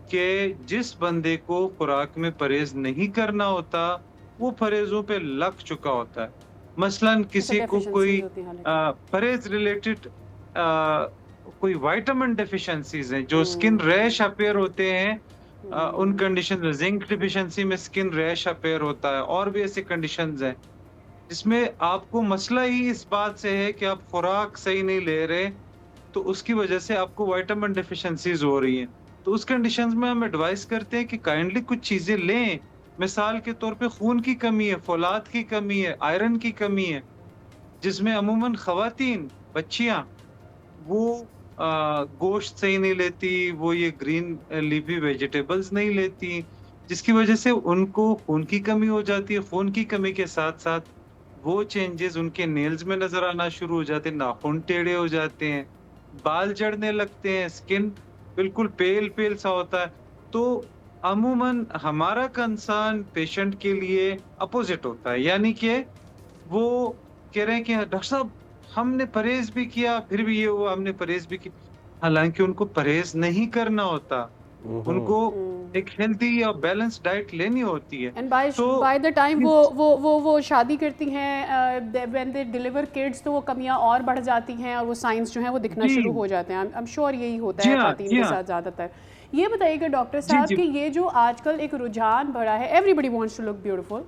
कि जिस बंदे को खुराक में परहेज नहीं करना होता वो परहेजों पे लग चुका होता है। मसलन किसी को कोई परहेज रिलेटेड कोई विटामिन डेफिशिएंसीज हैं, जो स्किन रैश अपेयर होते हैं, उन कंडीशन में जिंक डिफिशिएंसी में स्किन रैश अपेयर होता है, और भी ऐसे कंडीशंस हैं जिसमें आपको मसला ही इस बात से है कि आप खुराक सही नहीं ले रहे, तो उसकी वजह से आपको विटामिन डेफिशिएंसीज हो रही हैं। तो उस कंडीशंस में हम एडवाइस करते हैं कि काइंडली कुछ चीजें लें। मिसाल के तौर पे खून की कमी है, फौलाद की कमी है, आयरन की कमी है, जिसमें अमूमन खवातीन, बच्चियां वो गोश्त सही नहीं लेती, वो ये ग्रीन लीफी वेजिटेबल्स नहीं लेती, जिसकी वजह से उनको खून की कमी हो जाती है। खून की कमी के साथ साथ वो चेंजेस उनके नेल्स में नजर आना शुरू हो जाते हैं, नाखून टेढ़े हो जाते हैं, बाल झड़ने लगते हैं, स्किन बिल्कुल पेल सा होता है। तो अमूमन हमारा कंसर्न पेशेंट के लिए अपोजिट होता है, यानी कि वो कह रहे हैं कि डॉक्टर साहब हमने परहेज भी किया फिर भी ये हुआ, हमने परहेज भी किया। हालांकि उनको परहेज नहीं करना होता, उनको एक हेल्दी और बैलेंस डाइट लेनी होती है। एंड बाय द टाइम वो शादी करती हैं, व्हेन दे डिलीवर किड्स, तो वो कमियां और बढ़ जाती हैं और वो साइंस जो है वो दिखना शुरू हो जाते हैं। आई एम श्योर यही होता है खातून के साथ ज़्यादातर। ये बताइएगा डॉक्टर साहब कि ये जो आजकल एक रुझान बढ़ा है, everybody wants to look beautiful,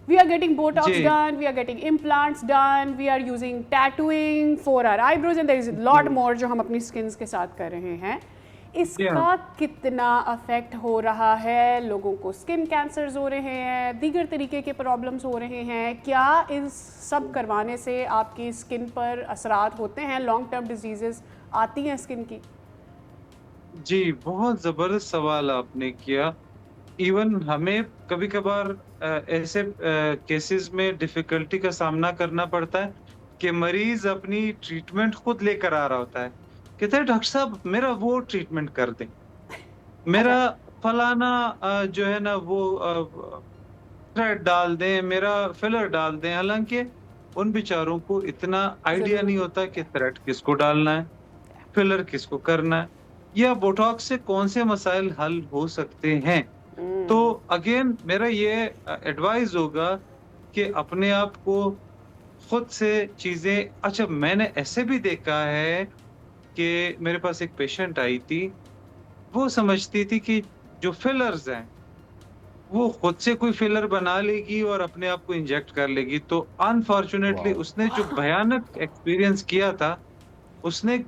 we are getting Botox done, we are getting implants done, we are using tattooing for our eyebrows and there is a lot more जो हम अपनी skins के साथ कर रहे हैं। इसका कितना अफेक्ट हो रहा है? लोगों को स्किन कैंसर्स हो रहे हैं, दीगर तरीके के प्रॉब्लम्स हो रहे हैं। क्या इस सब करवाने से आपकी स्किन पर असरात होते हैं? लॉन्ग टर्म डिजीजेस आती हैं स्किन की? जी, बहुत ज़बरदस्त सवाल आपने किया। इवन हमें कभी कभार ऐसे केसेस में डिफिकल्टी का सामना करना पड़ता है कि मरीज अपनी ट्रीटमेंट खुद लेकर आ रहा होता है, कहते हैं डॉक्टर साहब मेरा वो ट्रीटमेंट कर दें, मेरा फलाना जो है ना वो थ्रेड डाल दें, मेरा फिलर डाल दें। हालांकि उन बेचारों को इतना आइडिया नहीं होता कि थ्रेड किसको डालना है, फिलर किसको करना है, या बोटॉक्स से कौन से मसाइल हल हो सकते हैं। तो अगेन मेरा ये एडवाइस होगा कि अपने आप को खुद से चीज़ें, अच्छा मैंने ऐसे भी देखा है कि मेरे पास एक पेशेंट आई थी, वो समझती थी कि जो फिलर्स हैं वो खुद से कोई फिलर बना लेगी और अपने आप को इंजेक्ट कर लेगी। तो अनफॉर्चुनेटली उसने जो भयानक एक्सपीरियंस किया था, उसने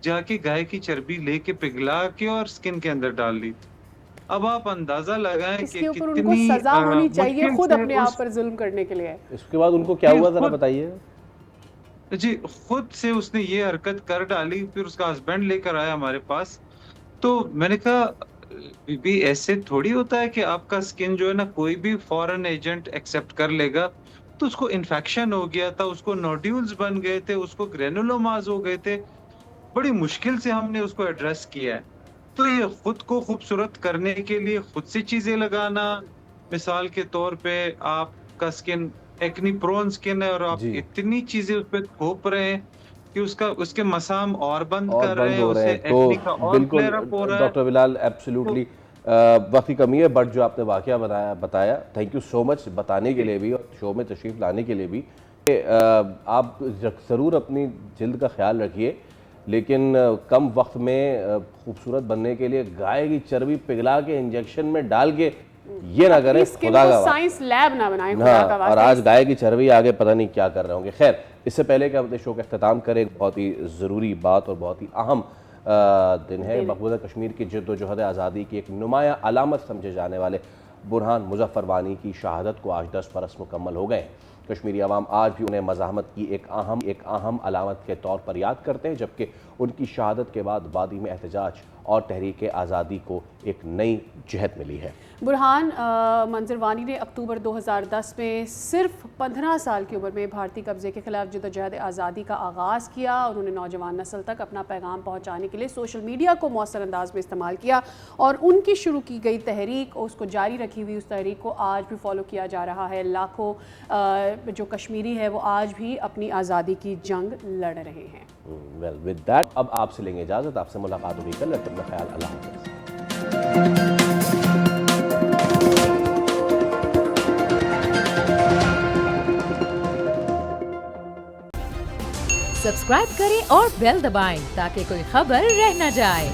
जाके गाय की चर्बी लेके पिघला के और स्किन के अंदर डाल ली। अब आप अंदाजा लगाएं कि इसके ऊपर कितनी उनको सजा होनी चाहिए मुश्किल खुद से अपने आप पर जुल्म करने के लिए। इसके बाद उनको क्या हुआ जरा बताइए। जी, खुद से उसने ये हरकत कर डाली, फिर उसका हस्बैंड लेकर आया हमारे पास। तो मैंने कहा बीबी ऐसे थोड़ी होता है कि आपका स्किन जो है ना कोई भी फॉरेन एजेंट एक्सेप्ट कर लेगा। तो उसको इन्फेक्शन हो गया था, उसको नोड्यूल्स बन गए थे, उसको ग्रेनुलोमास हो गए थे। बड़ी मुश्किल से हमने उसको एड्रेस किया है। तो ये खुद को खूबसूरत करने के लिए खुद से चीजें लगाना, मिसाल के तौर पे आपका स्किन एक्नी प्रोन स्किन है और आप इतनी चीजें उस पर थोप रहे हैं कि उसके मसाम और बंद कर रहे हैं, उससे एक्नी का और फ्लेयर अप हो रहा है। डॉक्टर बिलाल एब्सोल्युटली वक्त की कमी है, बट जो आपने वाकया बताया, थैंक यू सो मच बताने के लिए भी और शो में तशरीफ लाने के लिए भी। आप ज़रूर अपनी जिल्द का ख्याल रखिए, लेकिन कम वक्त में खूबसूरत बनने के लिए गाय की चर्बी पिघला के इंजेक्शन में डाल के ये ना करें, खुदा का साइंस लैब ना बनाएं। हाँ, और आज गाय की चर्बी आगे पता नहीं क्या कर रहे होंगे। खैर, इससे पहले कि अपने शो का अख्ताम करें, बहुत ही ज़रूरी बात और बहुत ही अहम दिन है। मकबूजा कश्मीर की जद्दोजहद आज़ादी की एक नुमाया अलामत समझे जाने वाले बुरहान मुजफ्फर वानी की शहादत को आज 10 बरस मुकम्मल हो गए। कश्मीरी अवाम आज भी उन्हें मज़ाहमत की एक अहम अलामत के तौर पर याद करते हैं, जबकि उनकी शहादत के बाद वादी में एहतजाज और तहरीक आज़ादी को एक नई जहत मिली है। बुरहान मंजर वानी ने अक्टूबर 2010 में सिर्फ 15 साल की उम्र में भारतीय कब्जे के खिलाफ जद्दोजहद आज़ादी का आगाज़ किया। उन्होंने नौजवान नस्ल तक अपना पैगाम पहुँचाने के लिए सोशल मीडिया को मौसर अंदाज में इस्तेमाल किया और उनकी शुरू की गई तहरीक और उसको जारी रखी हुई उस तहरीक को आज भी फॉलो किया जा रहा है। लाखों जो कश्मीरी है वो आज भी अपनी आज़ादी की जंग लड़ रहे हैं। वेल विद दैट अब आपसे लेंगे इजाज़त, आपसे मुलाकात होगी कल। अपना ख्याल, अल्लाह हाफ़िज़। सब्सक्राइब करें और बेल दबाएं ताकि कोई खबर रह न जाए।